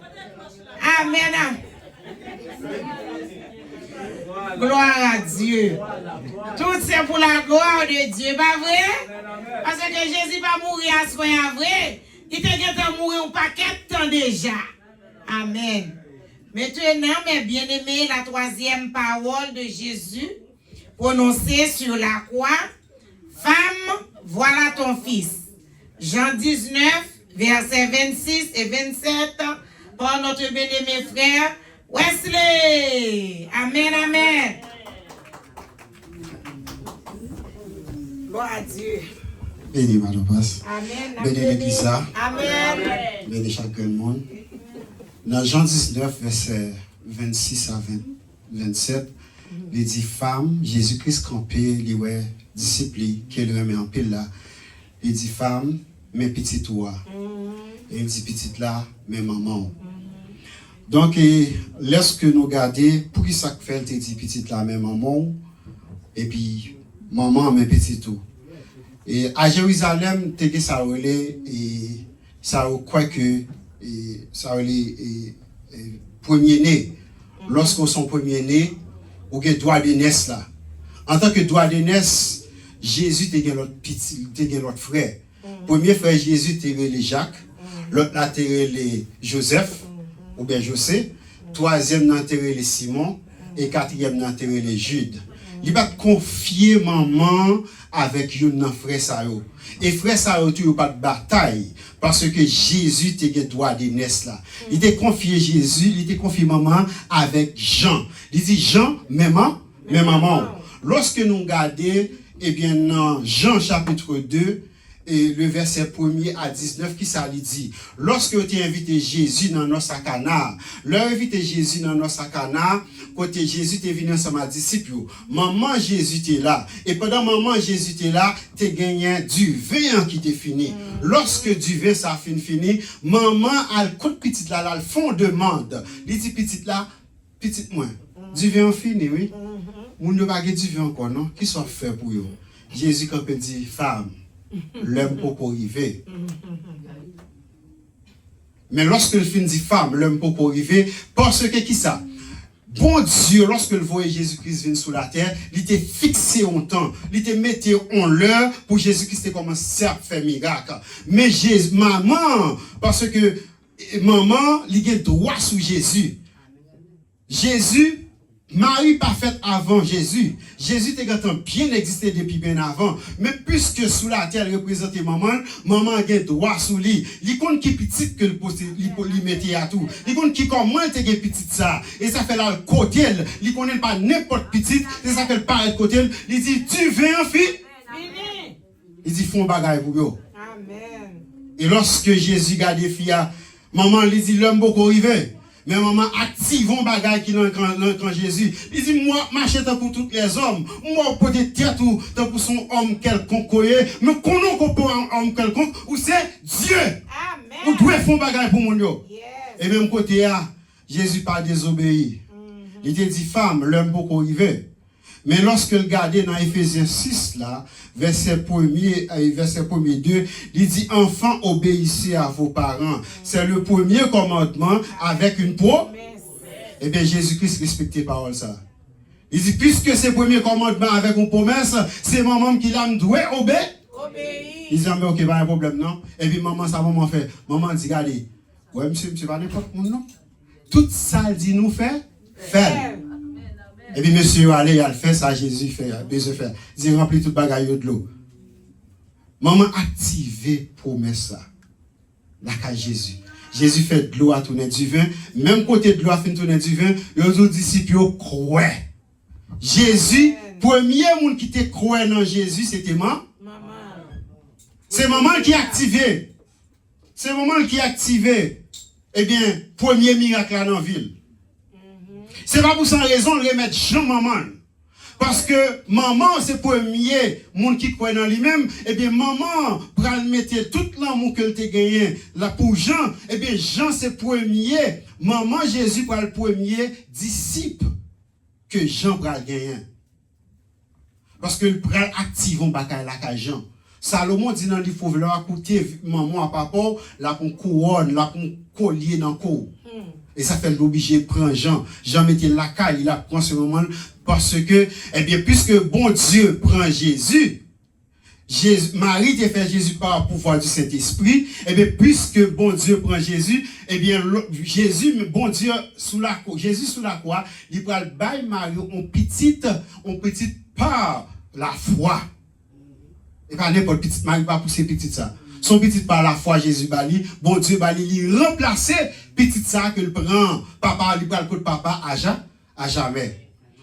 Amen. Gloire à Dieu. Tout c'est pour la gloire de Dieu, pas vrai? Parce que Jésus va mourir à ce point vrai. Il te mourir un paquet de temps déjà. Amen. Maintenant, mes bien-aimés, la troisième parole de Jésus, prononcée sur la croix. Femme, voilà ton fils. Jean 19, versets 26 et 27, par notre bien-aimé frère Wesley. Amen, amen. Gloire à Dieu. Béni, Madame Passe. Amen. Béni l'Église. Amen. Béni chaque monde. Dans Jean 19, verset 26 à 27, il dit femme, Jésus-Christ campé, il ouais disciple qui le remet en pile là. Il dit femme, mes petites toi. Et il dit petite là, mes maman. Donc, lorsque nous regardons, pour qui ça fait, te dit petite la même maman, et puis maman, mais petit tout. Et à Jérusalem, tu as ça relais, et ça quoi que, ça relais, premier-né. Lorsqu'on sont premier-né, ou que droit de naissance là. En tant que droit de naissance, Jésus te gen l'autre petit, te gen l'autre frère. Premier frère Jésus te relé Jacques, l'autre là te relé Joseph ou bien José, troisième nan te relé Simon et quatrième nan te relé Jude. Il va confier maman avec un frère ça yo. Et frère ça yo tu pas de bataille parce que Jésus te gen droit de naissance là. Il te confié Jésus, il te confié maman avec Jean. Il dit Jean, maman. Lorsque nous regardons, eh bien, dans Jean chapitre 2, et le verset 1er à 19, qui ça lui dit? Lorsque tu as invité Jésus dans nos sakana, leur invité Jésus dans nos sakana, côté Jésus t'es venu ensemble à disciples, maman Jésus t'es là. Et pendant maman Jésus t'es là, t'es gagné du vin qui t'est fini. Lorsque du vin ça fini, maman a le coup de petite là, le fond demande. Il dit petite là, petite moins. Du vin fini, oui. Moun ne pas du vin encore, non? Qui soit fait pour eux? Jésus quand il dit femme, l'homme peut arriver. Mais lorsque le fin dit femme, l'homme peut arriver, parce que qui ça? Bon Dieu, lorsque le voyait Jésus-Christ venir sur la terre, il était fixé en temps, il était metté en l'heure pour Jésus-Christ commencer à faire miracle. Mais Jésus, maman, parce que maman, il a droit sur Jésus. Jésus, Marie pas faite avant Jésus. Jésus était bien existé depuis bien avant. Mais puisque sous la terre représente maman, maman a droit sous lui. Il compte qui petite que lui mettait à tout. Il compte qui comment te gen petite ça. Et ça fait là le côté. Il connaît pas n'importe petite. Et ça fait pas le côté. Il dit tu viens fille. Il dit font bagaille pour yo. Amen. Et lorsque Jésus garde fille, maman lui dit l'homme beaucoup arrivé. Mais maman active un bagage qui dans quand Jésus. Il dit moi marcher pour tous les hommes. Moi peut être tête ou pour son homme quelconque. Mais qu'on qu'on peut un homme quelconque ou c'est Dieu. Amen. Ou doit faire un bagage pour mon yo. Yes. Et même côté là, Jésus pas désobéi. Il te dit femme, l'homme peut arriver. Mais lorsque le gardait dans Ephésiens 6 là, verset 1er 2, il dit enfants obéissez à vos parents. C'est le premier commandement avec une promesse. Eh bien Jésus-Christ respectait parole ça. Il dit puisque c'est le premier commandement avec une promesse, c'est maman qui l'a doit obéir. Il dit mais OK, pas un problème non. Et puis maman ça maman fait. Maman dit regardez, ouais monsieur pas n'importe monde non. Tout ça dit nous fait. Et puis monsieur allez, il a fait ça, Jésus fait, besoin faire. Il remplit toute bagaille de l'eau. Maman active promesse ça. La cas Jésus. Jésus fait de l'eau à tourner du vin. Même côté de l'eau à fin tourner du vin, les autres disciples croient. Jésus, premier monde qui te croit dans Jésus, c'était maman. C'est maman qui a activé. C'est maman qui a activé. Eh bien, premier miracle dans la ville. C'est pas pour sans raison de remettre Jean maman. Parce que maman, c'est le premier monde qui croit dans lui-même. Eh bien, maman, pour mettre tout l'amour qu'elle t'a gagné là pour Jean, eh bien, Jean, c'est le premier. Maman, Jésus, pour le premier disciple que Jean va gagner. Parce que le pral active un bagage là Jean. Salomon dit dans le livre, il faut vouloir écouter maman à papa, là pour couronne, là pour collier dans le corps. Et ça fait l'obligé de prendre Jean. Jean mettait la caille, il a pris ce moment parce que, eh bien, puisque bon Dieu prend Jésus, Marie t'a fait Jésus par le pouvoir du Saint-Esprit, eh bien, puisque bon Dieu prend Jésus, eh bien, Jésus, bon Dieu, Jésus sous la croix, il prend le bail Marie en petite par la foi. Et pas n'importe petite Marie, pas pousser petite ça. Son petit par la foi, Jésus bali, bon Dieu bali, il remplacer petit ça que le prend, papa, il prend le coup de papa à jamais.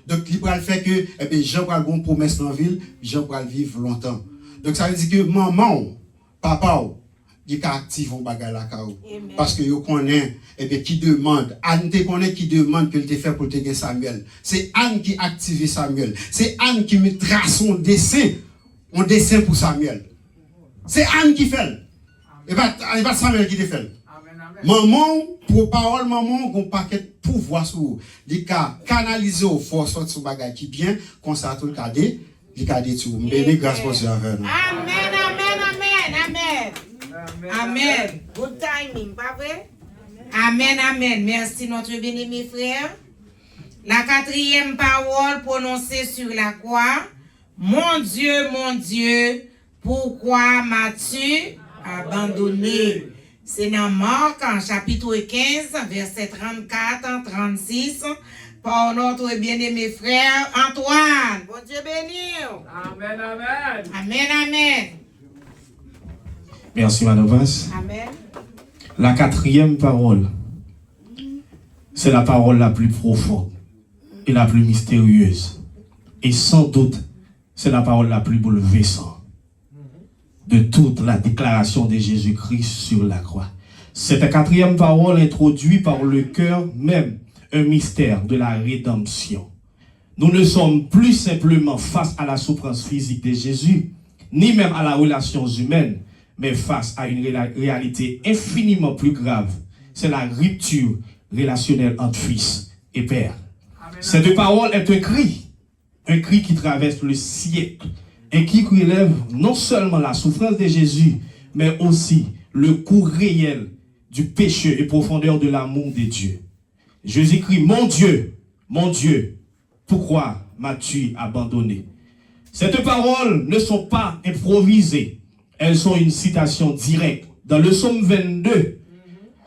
Donc, il prend le fait que, eh bien, Jean prend une promesse dans la ville, Jean prend vivre longtemps. Donc, ça veut dire que maman, papa, il active un bagage là, parce que vous connaissez, eh bien, qui demande, Anne te connaît qui demande que te fait pour te gagner Samuel. C'est Anne qui active Samuel. C'est Anne qui me trace son dessin pour Samuel. C'est Anne qui fait. Et pas Samuel qui te fait. Maman, pour parole maman, on paquet de pouvoir sur vous. Il a canalisé au force sur bagage qui bien, comme ça tout le cas dit, il a dit tout. Béni grâce pour Dieu avec nous. Amen, amen, amen, amen. Amen. Good timing, pas vrai? Amen, amen. Merci notre bien-aimé frère. La quatrième parole prononcée sur la croix. Mon Dieu, pourquoi m'as-tu abandonné? C'est dans Marc, en chapitre 15, verset 34-36, par notre bien-aimé frère Antoine. Bon Dieu béni. Amen, amen. Amen, amen. Merci, Madame Vance. Amen. La quatrième parole, c'est la parole la plus profonde et la plus mystérieuse. Et sans doute, c'est la parole la plus bouleversante de toute la déclaration de Jésus-Christ sur la croix. Cette quatrième parole introduit par le cœur même un mystère de la rédemption. Nous ne sommes plus simplement face à la souffrance physique de Jésus, ni même à la relation humaine, mais face à une réalité infiniment plus grave. C'est la rupture relationnelle entre fils et père. Cette parole est un cri qui traverse le siècle, et qui relève non seulement la souffrance de Jésus, mais aussi le coût réel du péché et profondeur de l'amour de Dieu. Jésus crie, mon Dieu, pourquoi m'as-tu abandonné? Ces paroles ne sont pas improvisées, elles sont une citation directe. Dans le psaume 22,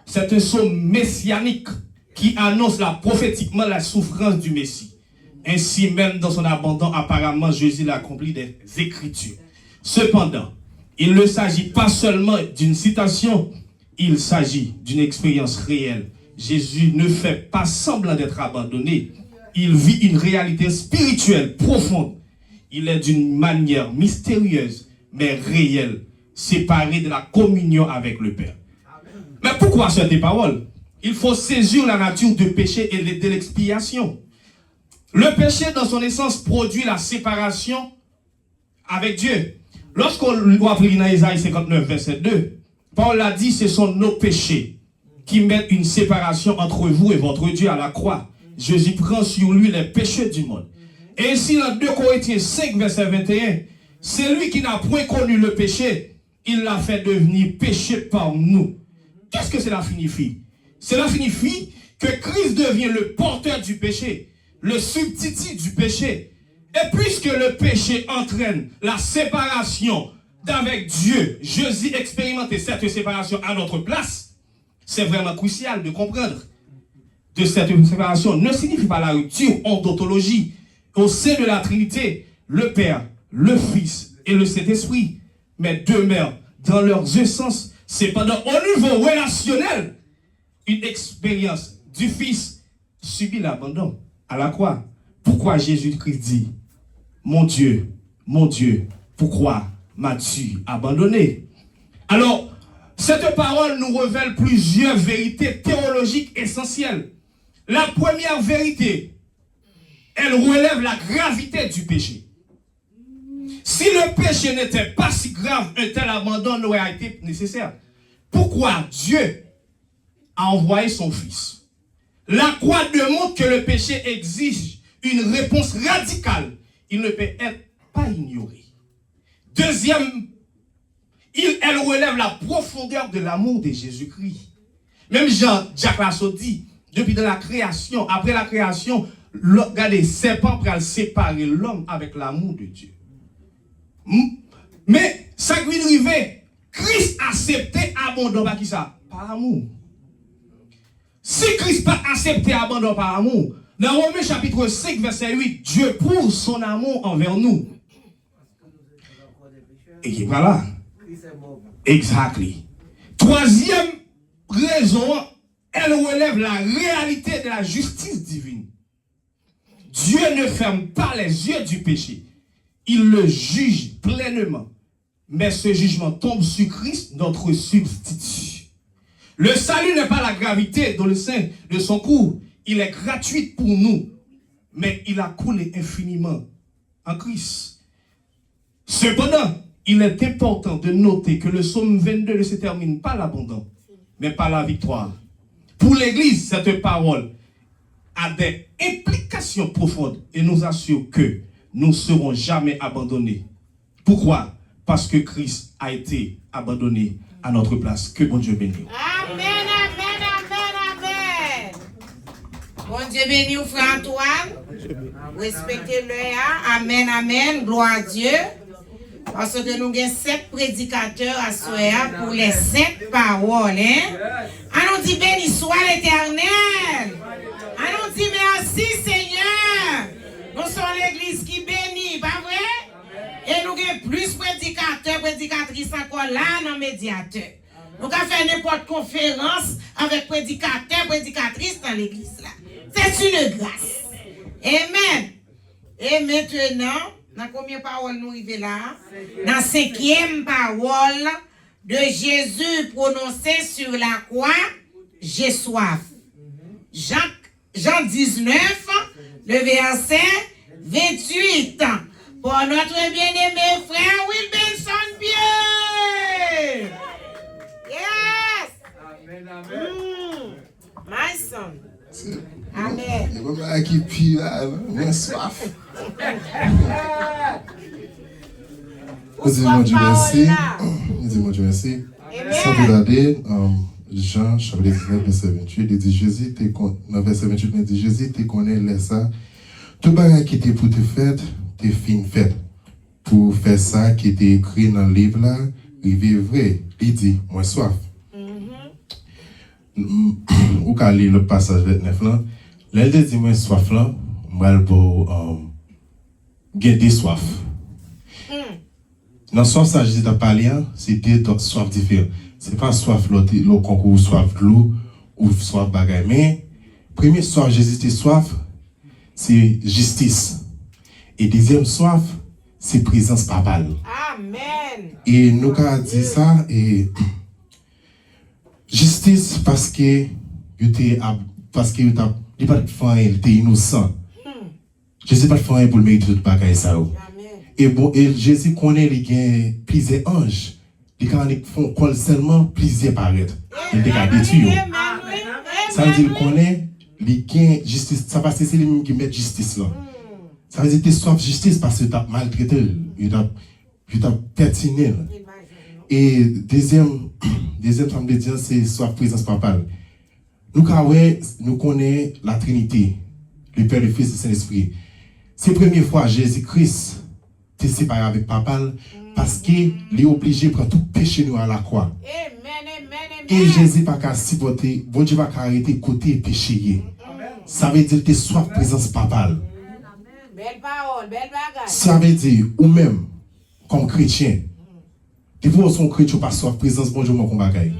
c'est un psaume messianique qui annonce prophétiquement la souffrance du Messie. Ainsi même dans son abandon, apparemment Jésus l'a accompli des Écritures. Cependant, il ne s'agit pas seulement d'une citation, il s'agit d'une expérience réelle. Jésus ne fait pas semblant d'être abandonné. Il vit une réalité spirituelle profonde. Il est d'une manière mystérieuse, mais réelle, séparé de la communion avec le Père. Mais pourquoi cette parole? Il faut saisir la nature du péché et de l'expiation. Le péché, dans son essence, produit la séparation avec Dieu. Lorsqu'on doit lire dans Isaïe 59, verset 2, Paul a dit, ce sont nos péchés qui mettent une séparation entre vous et votre Dieu à la croix. Jésus prend sur lui les péchés du monde. Et ici, dans 2 Corinthiens 5, verset 21, c'est lui qui n'a point connu le péché, il l'a fait devenir péché par nous. Qu'est-ce que cela signifie? Cela signifie que Christ devient le porteur du péché, le substitut du péché. Et puisque le péché entraîne la séparation d'avec Dieu, Jésus expérimentait cette séparation à notre place, c'est vraiment crucial de comprendre que cette séparation ne signifie pas la rupture en tautologie. Au sein de la Trinité, le Père, le Fils et le Saint-Esprit, mais demeurent dans leurs essences. Cependant, au niveau relationnel, une expérience du Fils subit l'abandon à la croix. Pourquoi Jésus-Christ dit, mon Dieu, pourquoi m'as-tu abandonné? Alors, cette parole nous révèle plusieurs vérités théologiques essentielles. La première vérité, elle relève la gravité du péché. Si le péché n'était pas si grave, un tel abandon n'aurait été nécessaire. Pourquoi Dieu a envoyé son Fils? La croix démontre que le péché exige une réponse radicale. Il ne peut être pas ignoré. Deuxième, elle relève la profondeur de l'amour de Jésus-Christ. Même Jacques Lasso dit, depuis de la création, après la création, regardez, serpent pour séparer l'homme avec l'amour de Dieu. Mais ça qui est arrivé, Christ a accepté abandon par qui ça? Par amour. Si Christ n'a pas accepté abandon par amour, dans Romains chapitre 5, verset 8, Dieu prouve son amour envers nous. Et voilà. Exactly. Troisième raison, elle relève la réalité de la justice divine. Dieu ne ferme pas les yeux du péché. Il le juge pleinement. Mais ce jugement tombe sur Christ, notre substitut. Le salut n'est pas la gravité dans le sein de son cours. Il est gratuit pour nous. Mais il a coulé infiniment en Christ. Cependant, il est important de noter que le psaume 22 ne se termine pas l'abandon. mais pas la victoire. Pour l'Église, cette parole a des implications profondes et nous assure que nous ne serons jamais abandonnés. Pourquoi? Parce que Christ a été abandonné à notre place. Que bon Dieu bénisse. Amen, amen, amen, amen. Bon Dieu bénisse, frère Antoine. Respectez-le. Amen, amen. Gloire à Dieu. Parce que nous avons 7 prédicateurs à soir pour les 7 paroles. On nous dit béni soit l'Éternel. On nous dit merci Seigneur. Nous sommes l'église qui bénit, pas vrai? Et nous avons plus prédicateurs, prédicatrices encore là dans les médiateurs. Nous avons fait n'importe conférence avec prédicateurs, prédicatrices dans l'église là. C'est une grâce. Amen. Et maintenant, dans combien de paroles nous arrivons là? Dans la 5e parole de Jésus prononcée sur la croix, j'ai soif. Jean 19, le verset 28. Pour notre bien-aimé frère Wilbenson Pierre. Yes. Amen, amen. My son. Amen. Il y a pas qui prie là, j'ai soif. Dis-moi Dieu merci. Dis-moi Dieu merci. Sans regarder, Jean chapitre 19 verset 28, il dit Jésus dans verset 28 il dit Jésus te connaît laisse ça. Tout bagage qui était pour te faire, t'es fin fait. Pour faire ça qui était écrit dans le livre là, il est vrai. Il dit moi soif. Ou quand lire le passage 29 là, là il dit moi soif là, moi pour garder soif. Dans soif ça Jésus t'a parlé, c'est deux soif différents. C'est pas soif le concours, soif de l'eau ou soif bagaille. Mais, premier soif, Jésus était soif, c'est justice. Et deuxième soif, c'est présence papale. Amen. Et nous avons dit ça, et justice parce que il était pas de fin, il était innocent. Je sais pas de fin pour le mériter de bagaille ça. Et bon, et Jésus connaît les plusieurs anges. Et quand ils font col seulement, plusieurs paraître. Ils dégagent dessus. Ça veut dire qu'ils connaissent les gains justice. Ça va c'est les mêmes qui mettent justice là. Ça veut dire que tu soif justice parce que tu as maltraité, tu as pertiné. Et deuxième femme de Dieu, c'est soif présence papale. Nous connaissons la Trinité, le Père, le Fils et le Saint-Esprit. C'est la première fois Jésus-Christ t'est séparé avec papal. Parce qu'il est obligé de prendre tout péché nous à la croix. Et Jésus n'a pas supporter, bon Dieu va arrêter côté péché. Ça veut dire que tu soif présence papale. Belle parole, belle bagaille. Ça veut dire, ou même, comme chrétien, tu vois son chrétien pas soif présence bon Dieu mon bagaille.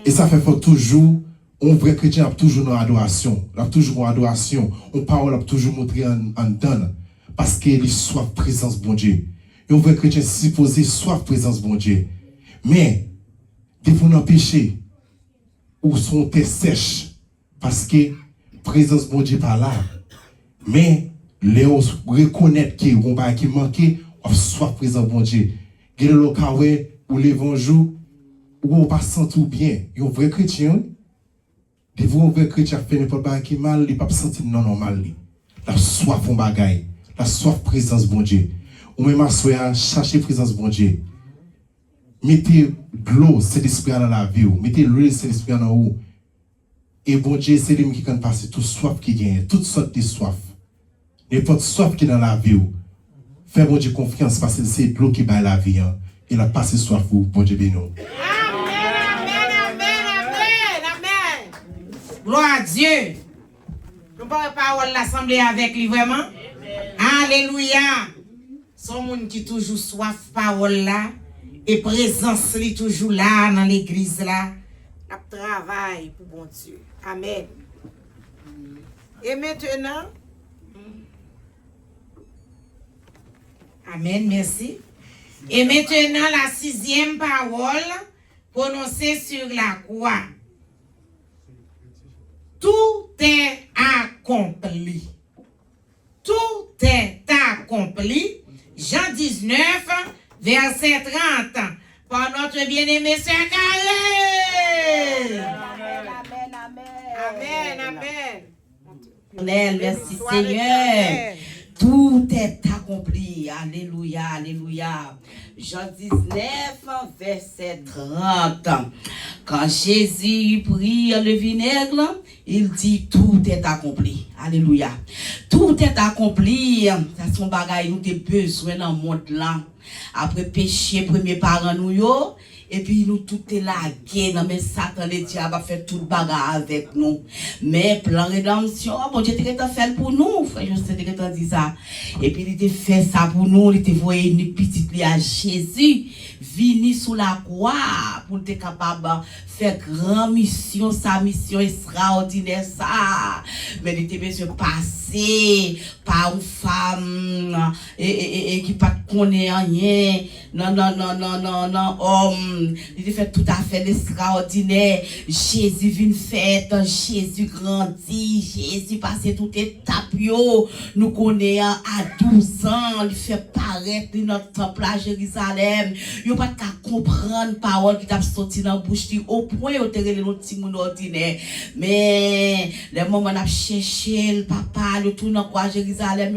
Et ça fait toujours, un vrai chrétien a toujours une adoration. Il a toujours une adoration. Une parole a toujours montré en donne. Parce qu'il est soif présence bon Dieu. Et on veut chrétien supposé soif présence bon Dieu. Mais, des fois dans le péché, ou son terre sèche, parce que présence bon Dieu pas là. Mais, les reconnaître qu'il y a un qui manque, on soif présence bon Dieu. Il y a le cas où l'évangile, où on pas sentir bien. Il y a un vrai chrétien, des fois un vrai chrétien fait n'importe quoi qui mal, il ne pas sentir non normal. La soif en bagaille, la soif présence bon Dieu. Ou même à soi, chercher présence bon Dieu. Mettez de l'eau, c'est l'esprit dans la vie. Mettez l'huile, c'est l'esprit dans l'eau. Et bon Dieu, c'est lui qui peut passer toute soif qui gagne, toutes sortes de soif. N'importe soif qui est dans la vie. Fais bon Dieu confiance parce que c'est de l'eau qui bat la vie. Il a passé soif pour bon Dieu béni. Amen, amen, amen, amen. Gloire à Dieu. Nous parlons parole l'assemblée avec lui vraiment. Alléluia. Son monde qui toujours soif parole là et présence li toujours là dans l'église là. N'a travail pour bon Dieu. Amen. Et maintenant, amen, merci. Et maintenant la 6e parole prononcée sur la croix. Tout est accompli. Tout est accompli. Jean 19, verset 30. Par notre bien-aimé Sœur Carré. Merci Seigneur. Tout est accompli. Alléluia, alléluia. Jean 19, verset 30. Quand Jésus prit le vinaigre, il dit tout est accompli. Alléluia. Tout est accompli. Ça son bagay nous avons besoin dans le monde là. Après péché, premier parent nous yo. Et puis nous tout est lagué, mais Satan le diable a fait tout bagarre avec nous. Mais plan rédemption, bon Dieu t'a fait pour nous, frère, je sais que t'as dit ça. Et puis il t'a fait ça pour nous, il t'a envoyé une petite à Jésus, vini sous la croix pour être capable de faire grande mission, sa mission extraordinaire ça. Mais il t'a besoin de passer par une femme et qui pas connaît rien. Non, homme. Il fait tout à fait extraordinaire. Jésus vient fait, Jésus grandit, Jésus passe toute étape. Nous connaissons à 12 ans, il fait paraître notre temple à Jérusalem. Il n'y a pas qu'à comprendre la parole qui t'a sorti dans la bouche au point où tu es le petit monde ordinaire. Mais le moment où on a cherché le papa, le tour dans quoi Jérusalem,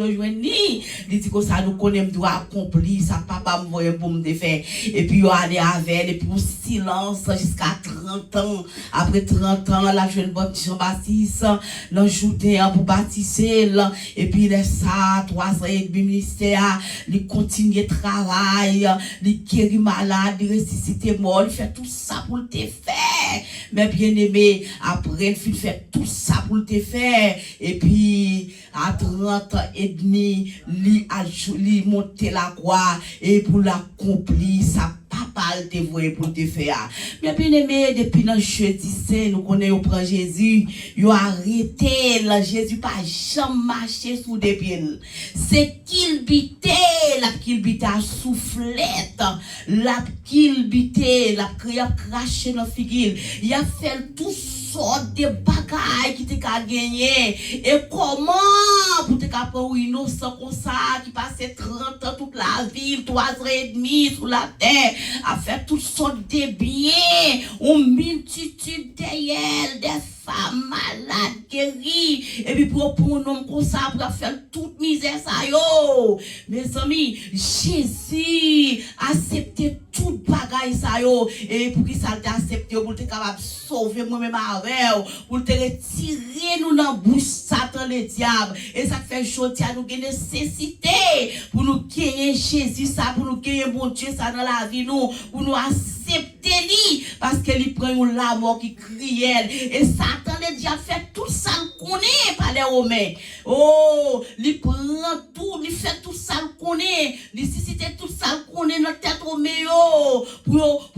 il dit que ça nous connaît, doit accomplir, ça papa me voyait pour me défaire. Et puis, il allé avec, et puis, au silence, jusqu'à 30 ans. Après 30 ans, la jeune bonne Jean-Baptiste, l'ajouté pour baptiser, et puis, il est ça, 3 ans et demi ministère, il continue le travail, il guérit malade, il ressuscite mort, il fait tout ça pour te faire. Mais bien aimé, après, il fait tout ça pour te faire. Et puis, à 30 ans et demi, il monte la croix, et pour l'accomplir, ça papa te voyait pour te faire. Mais bien aimé, depuis le jeudi saint, nous connaissons au prend Jésus, il a arrêté, Jésus pas jamais marché sous des pieds. C'est qu'il bitait, à soufflette, la qu'il bitait, la craché dans la figure. Il a fait tout sorte de bagailles qui t'a gagné. Et comment pour te prendre un innocent comme ça qui passait 30 ans toute la ville, 3 ans et demi sous la terre, à faire toutes sortes de biens, une multitude d'elles, des femmes malades, guéries, et puis pour un homme comme ça, pour faire toute misère ça yo. Mes amis, Jésus a accepté toute bagaille ça yo, et pour qu'il ça t'a accepté, pour être capable de sauver moi-même avec, pour te retirer nous dans la bouche Satan le diable, et ça fait chose à nous une nécessité pour nous gagner Jésus ça, pour nous gagner bon Dieu ça dans la vie nous, pour nous accepter lui, parce qu'il prend la mort qui crie et Satan le diable fait tout ça qu'on est par les Romains. Oh, il prend tout, il fait tout ça qu'on est, il suscite tout ça qu'on est notre tête au meilleur pour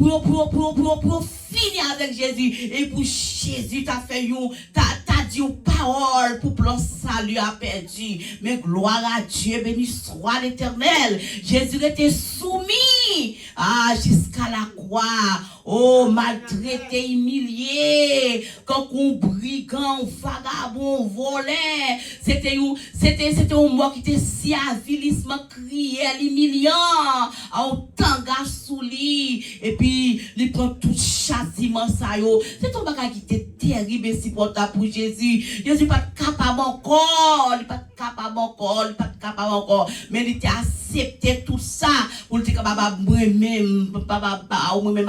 finir avec Jésus. Et pour Jésus t'as fait t'as dit une parole pour plan salut a perdu. Mais gloire à Dieu, béni soit l'Éternel. Jésus était soumis jusqu'à la croix. Oh, maltraité, humilié, quand on brigand, vagabond, volé, c'était un mot qui était si avilissement crié, humiliant, en tanga sous lit, et puis, il prend tout châtiment ça yo. C'est un bagage qui était terrible et supportable pour Jésus. Jésus pas capable encore, il pas capable encore, mais il était accepté tout ça, pour être capable moi-même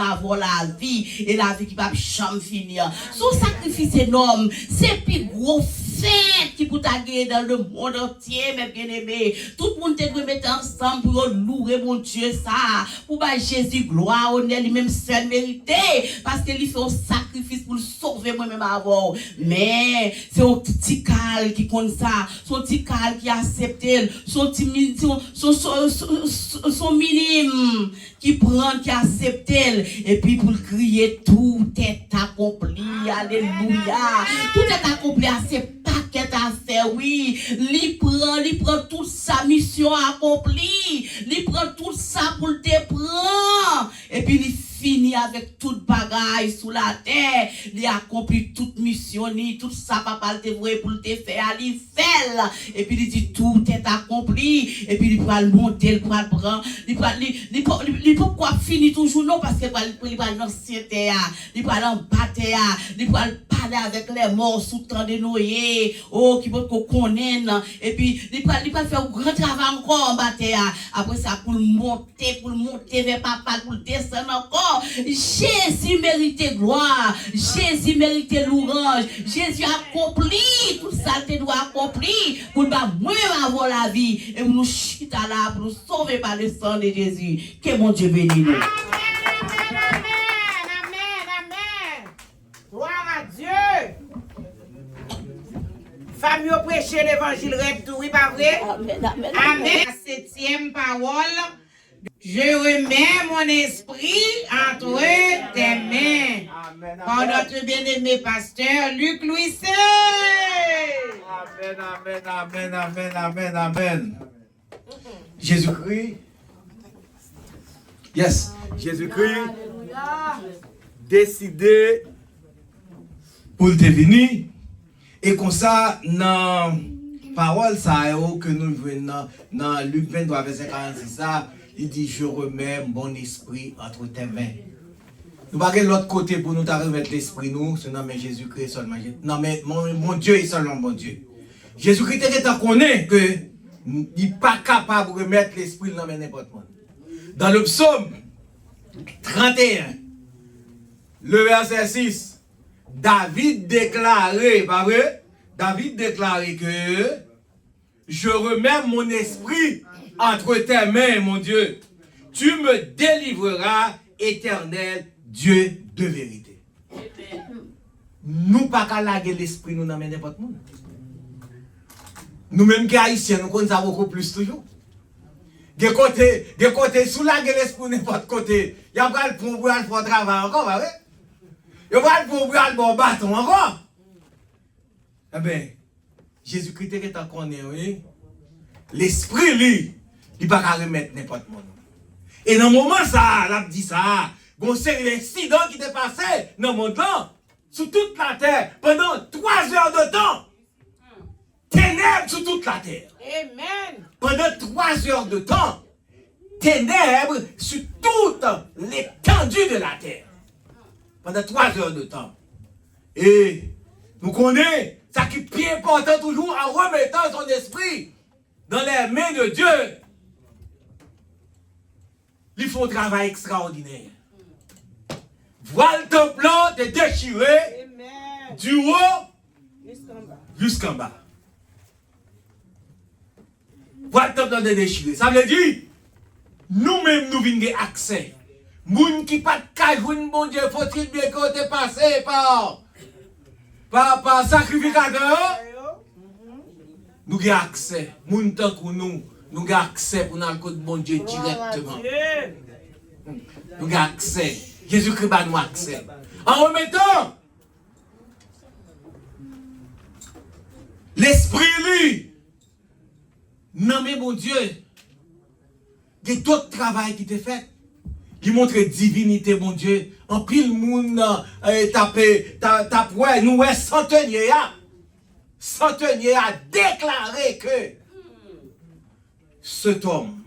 avoir la vie, et la vie qui va jamais finir. Son sacrifice énorme, c'est plus gros fête qui peut t'agir dans le monde entier, mes bien-aimés. Tout le monde doit mettre ensemble pour louer mon Dieu ça, pour que Jésus gloire, honneur, lui-même seul mérité, parce qu'il fait un sacrifice pour le sauver moi-même avant. Mais c'est un petit cal qui compte ça, son petit cal qui accepte, son minime qui prend, qui accepte, et puis pour crier tout est accompli, alléluia, tout est accompli à ses paquets à faire, oui, il prend toute sa mission accomplie, il prend tout ça pour te prendre, et puis il finit avec toute bagaille sous la terre, il accomplit toute mission, tout ça papa te voulait pour te faire, il fait, et puis il dit tout est accompli, et puis il prend le monter, il prend le prendre, il peut quoi finir toujours non, parce que il prend l'ancien terre, il prend l'embâter, il prend le parler avec les morts sous temps de Noé, oh, qui peut qu'on connaisse, et puis, il peut faire un grand travail encore en bataille. Après ça, pour le monter vers papa, pour le descendre encore. Jésus mérite gloire, Jésus mérite louange, Jésus accomplit tout ça, il doit accomplir pour nous avoir la vie, et pour nous chuter là, pour nous sauver par le sang de Jésus. Que mon Dieu bénisse nous. Gloire à Dieu. Famille au prêcher l'évangile tout, oui, pas vrai? Amen. La 7e parole. Je remets mon esprit entre tes mains. Par notre bien-aimé pasteur Luc Louisset. Amen. Jésus-Christ. Yes. Jésus-Christ décidé pour te venir. Et comme ça, dans la parole que nous venons dans Luc 23, verset 46, ça, il dit, je remets mon esprit entre tes mains. Nous ne pouvons pas l'autre côté pour nous remettre l'esprit, nous, c'est non, mais Jésus-Christ seulement. Non, mais mon Dieu est seulement mon Dieu. Jésus-Christ est connaît que il n'est pas capable de remettre l'esprit dans n'importe quoi. Dans le psaume 31, le verset 6, David déclarait, pas vrai? David déclarait que je remets mon esprit entre tes mains, mon Dieu. Tu me délivreras, éternel Dieu de vérité. Nous pas qu'à laguer l'esprit, nous n'amène n'importe monde. Nous-mêmes qui haïtiens, nous connaissons beaucoup plus toujours. De côté, sous la l'esprit, n'importe côté, il y a pas le pour faire travail encore, pas vrai? Il y a pas le pour le bon bâton encore. Eh bien, Jésus-Christ est en connaît, oui. L'esprit, lui, il ne peut pas remettre n'importe monde. Et dans le moment, ça, il a dit ça, bon, c'est l'incident qui est passé dans le monde là, sur toute la terre, pendant 3 heures de temps. Ténèbres sur toute la terre. Amen. Pendant 3 heures de temps, ténèbres sur toute l'étendue de la terre. Pendant 3 heures de temps. Et nous connaissons, ça qui est plus important toujours en remettant son esprit dans les mains de Dieu. Il faut un travail extraordinaire. Voilà le temple de déchiré du haut jusqu'en bas. Voilà le temple de déchiré. Ça veut dire, nous-mêmes nous venons accès. Moun qui pas de cajoune, bon Dieu, faut-il bien qu'on te passe par sacrificateur? Nous avons accès. Moun tant que nous avons accès pour nous le côté de bon Dieu directement. Nous avons accès. Jésus-Christ a nous accès. En remettant l'esprit, lui, non mais mon Dieu, il y a d'autres travail qui te fait. Il montre divinité, mon Dieu. En pile moun tapé, nous est centenier a déclaré que cet homme,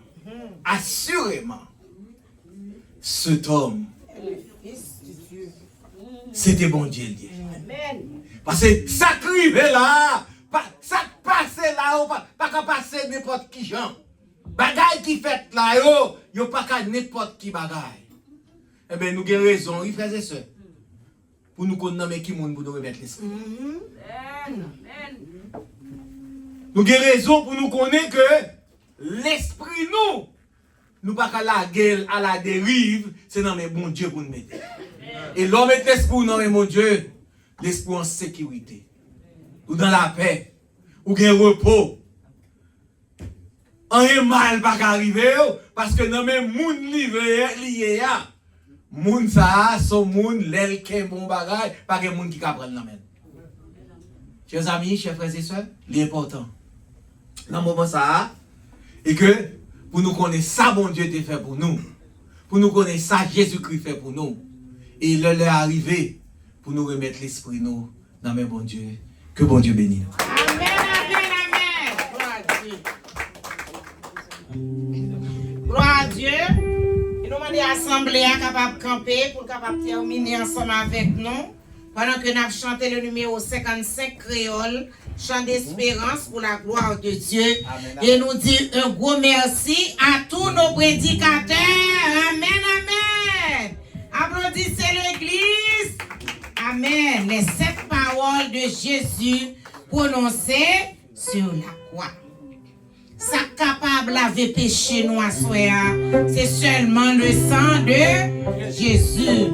assurément, cet homme, c'était bon Dieu. Parce que ça crive là, ça passe là, pas qu'à passer n'importe qui gens. Bagaille qui fait là, yo pas qu'à n'importe qui bagaille. Eh bien, nous avons raison, il faisait ça. Pour nous connaître qui monde pour nous remettre l'esprit. Nous avons raison pour nous connaître que l'esprit, nous pas qu'à la gueule, à la dérive, c'est dans mes bons Dieu pour nous mettre. Et l'homme met l'esprit dans mes bons Dieu, l'esprit en sécurité, ou dans la paix, ou gain repos. Un mal pas arriver parce que dans mes moun lié ya moun ça son moun l'el qui bon bagage pas que moun qui ka prendre nan. Chers amis, chers frères et sœurs, l'important dans moment ça et que pour nous connaître ça bon Dieu te fait pour nous. Pour nous connaître ça Jésus-Christ fait pour nous. Et il est arrivé pour nous remettre l'esprit nous dans mes bon Dieu. Que bon Dieu bénisse. Gloire à Dieu. Et nous demandons à l'Assemblée capable de camper pour capable terminer ensemble avec nous. Pendant que nous avons chanté le numéro 55 créole, chant d'espérance pour la gloire de Dieu. Amen. Et nous dit un gros merci à tous nos prédicateurs. Amen, amen. Applaudissez l'église. Amen. Les 7 paroles de Jésus prononcées sur la croix. Ça capable laver péché nous à soya, c'est seulement le sang de Jésus.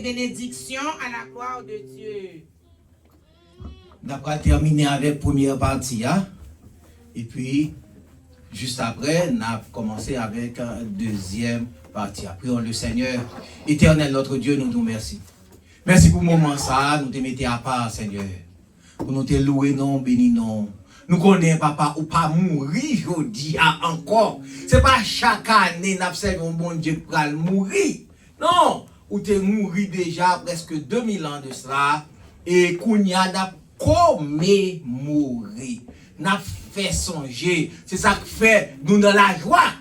bénédiction à la gloire de Dieu. Nous avons terminé avec la première partie. Hein? Et puis, juste après, nous avons commencé avec la deuxième partie. Prions le Seigneur. Éternel, notre Dieu, nous te remercions. Merci pour le moment ça, nous te mettons à part, Seigneur. Pour nous te louer, non, béni, non. Nous connaissons, papa, ou pas mourir, je dis encore. Ce n'est pas chaque année, nous avons un bon Dieu pour mourir. Non, ou te mourir déjà presque 2000 ans de cela. Et qu'on y a commémoré. N'a fait songer. C'est ça qui fait nous dans la joie.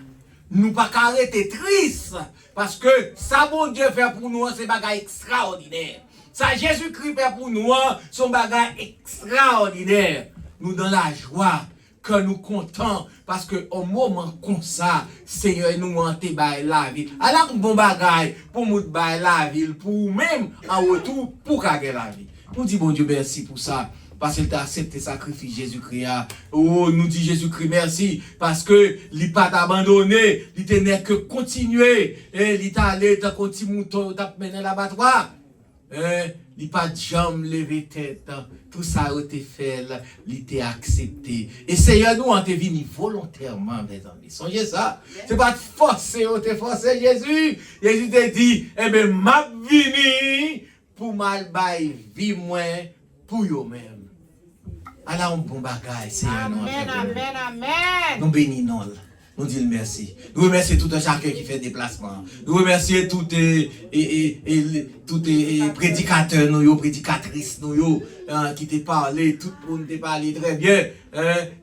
Nous pas arrêter triste. Parce que ça, bon Dieu fait pour nous, c'est bagage extraordinaire. Ça, Jésus-Christ fait pour nous, son bagage extraordinaire. Nous dans la joie, que nous contents, parce que au moment comme ça, Seigneur, nous monter la vie. Alors, bon bagage, pour nous la vie, pour même en retour, pour gagner la vie. Nous disons, bon Dieu, merci pour ça. Parce qu'il t'a accepté le sacrifice Jésus-Christ. Oh, nous dit Jésus-Christ merci. Parce que il pas abandonné. Il tenait que continuer. Et il t'a allé, t'as continué, t'as mené l'abattoir. Il pas jamais levé tête. Tout ça a été fait. Il t'a accepté. Et Seigneur, nous, on est venu volontairement, mes amis. Songez ça. C'est pas de forcer, on t'a forcé Jésus. Jésus t'a dit, eh bien, m'a venu pour mal bailler vie moins pour eux-mêmes. Allah un bon bagage, Seigneur. Amen, amen, amen. Nous bénissons. Nous disons merci. Nous remercions tout un chacun qui fait déplacement. Nous remercions tous les prédicateurs, nous, prédicatrices, nous, qui t'ont parlé, tout le monde t'a parlé très bien.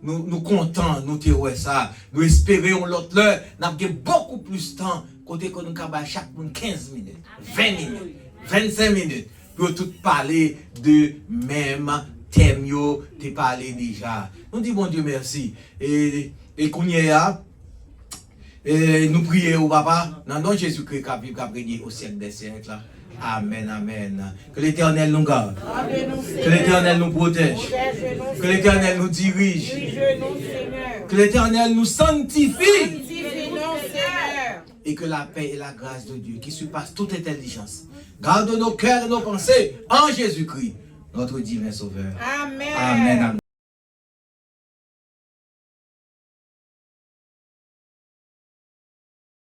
Nous contents, nous t'avons ça. Nous espérons l'autre l'heure, nous avons beaucoup plus de temps, côté que nous avons chaque monde 15 minutes, 20 minutes, 25 minutes, pour tout parler de même thème, t'es parlé déjà. Nous disons, bon Dieu, merci. Et qu'on y est, et nous prions au Papa, dans le nom de Jésus-Christ, qui a régné au siècle des siècles. Amen, amen. Que l'Éternel nous garde. Que l'Éternel nous protège. Que l'Éternel nous dirige. Que l'Éternel nous sanctifie. Et que la paix et la grâce de Dieu, qui surpasse toute intelligence, garde nos cœurs et nos pensées en Jésus-Christ, notre divin Sauveur. Amen. Amen. Amen.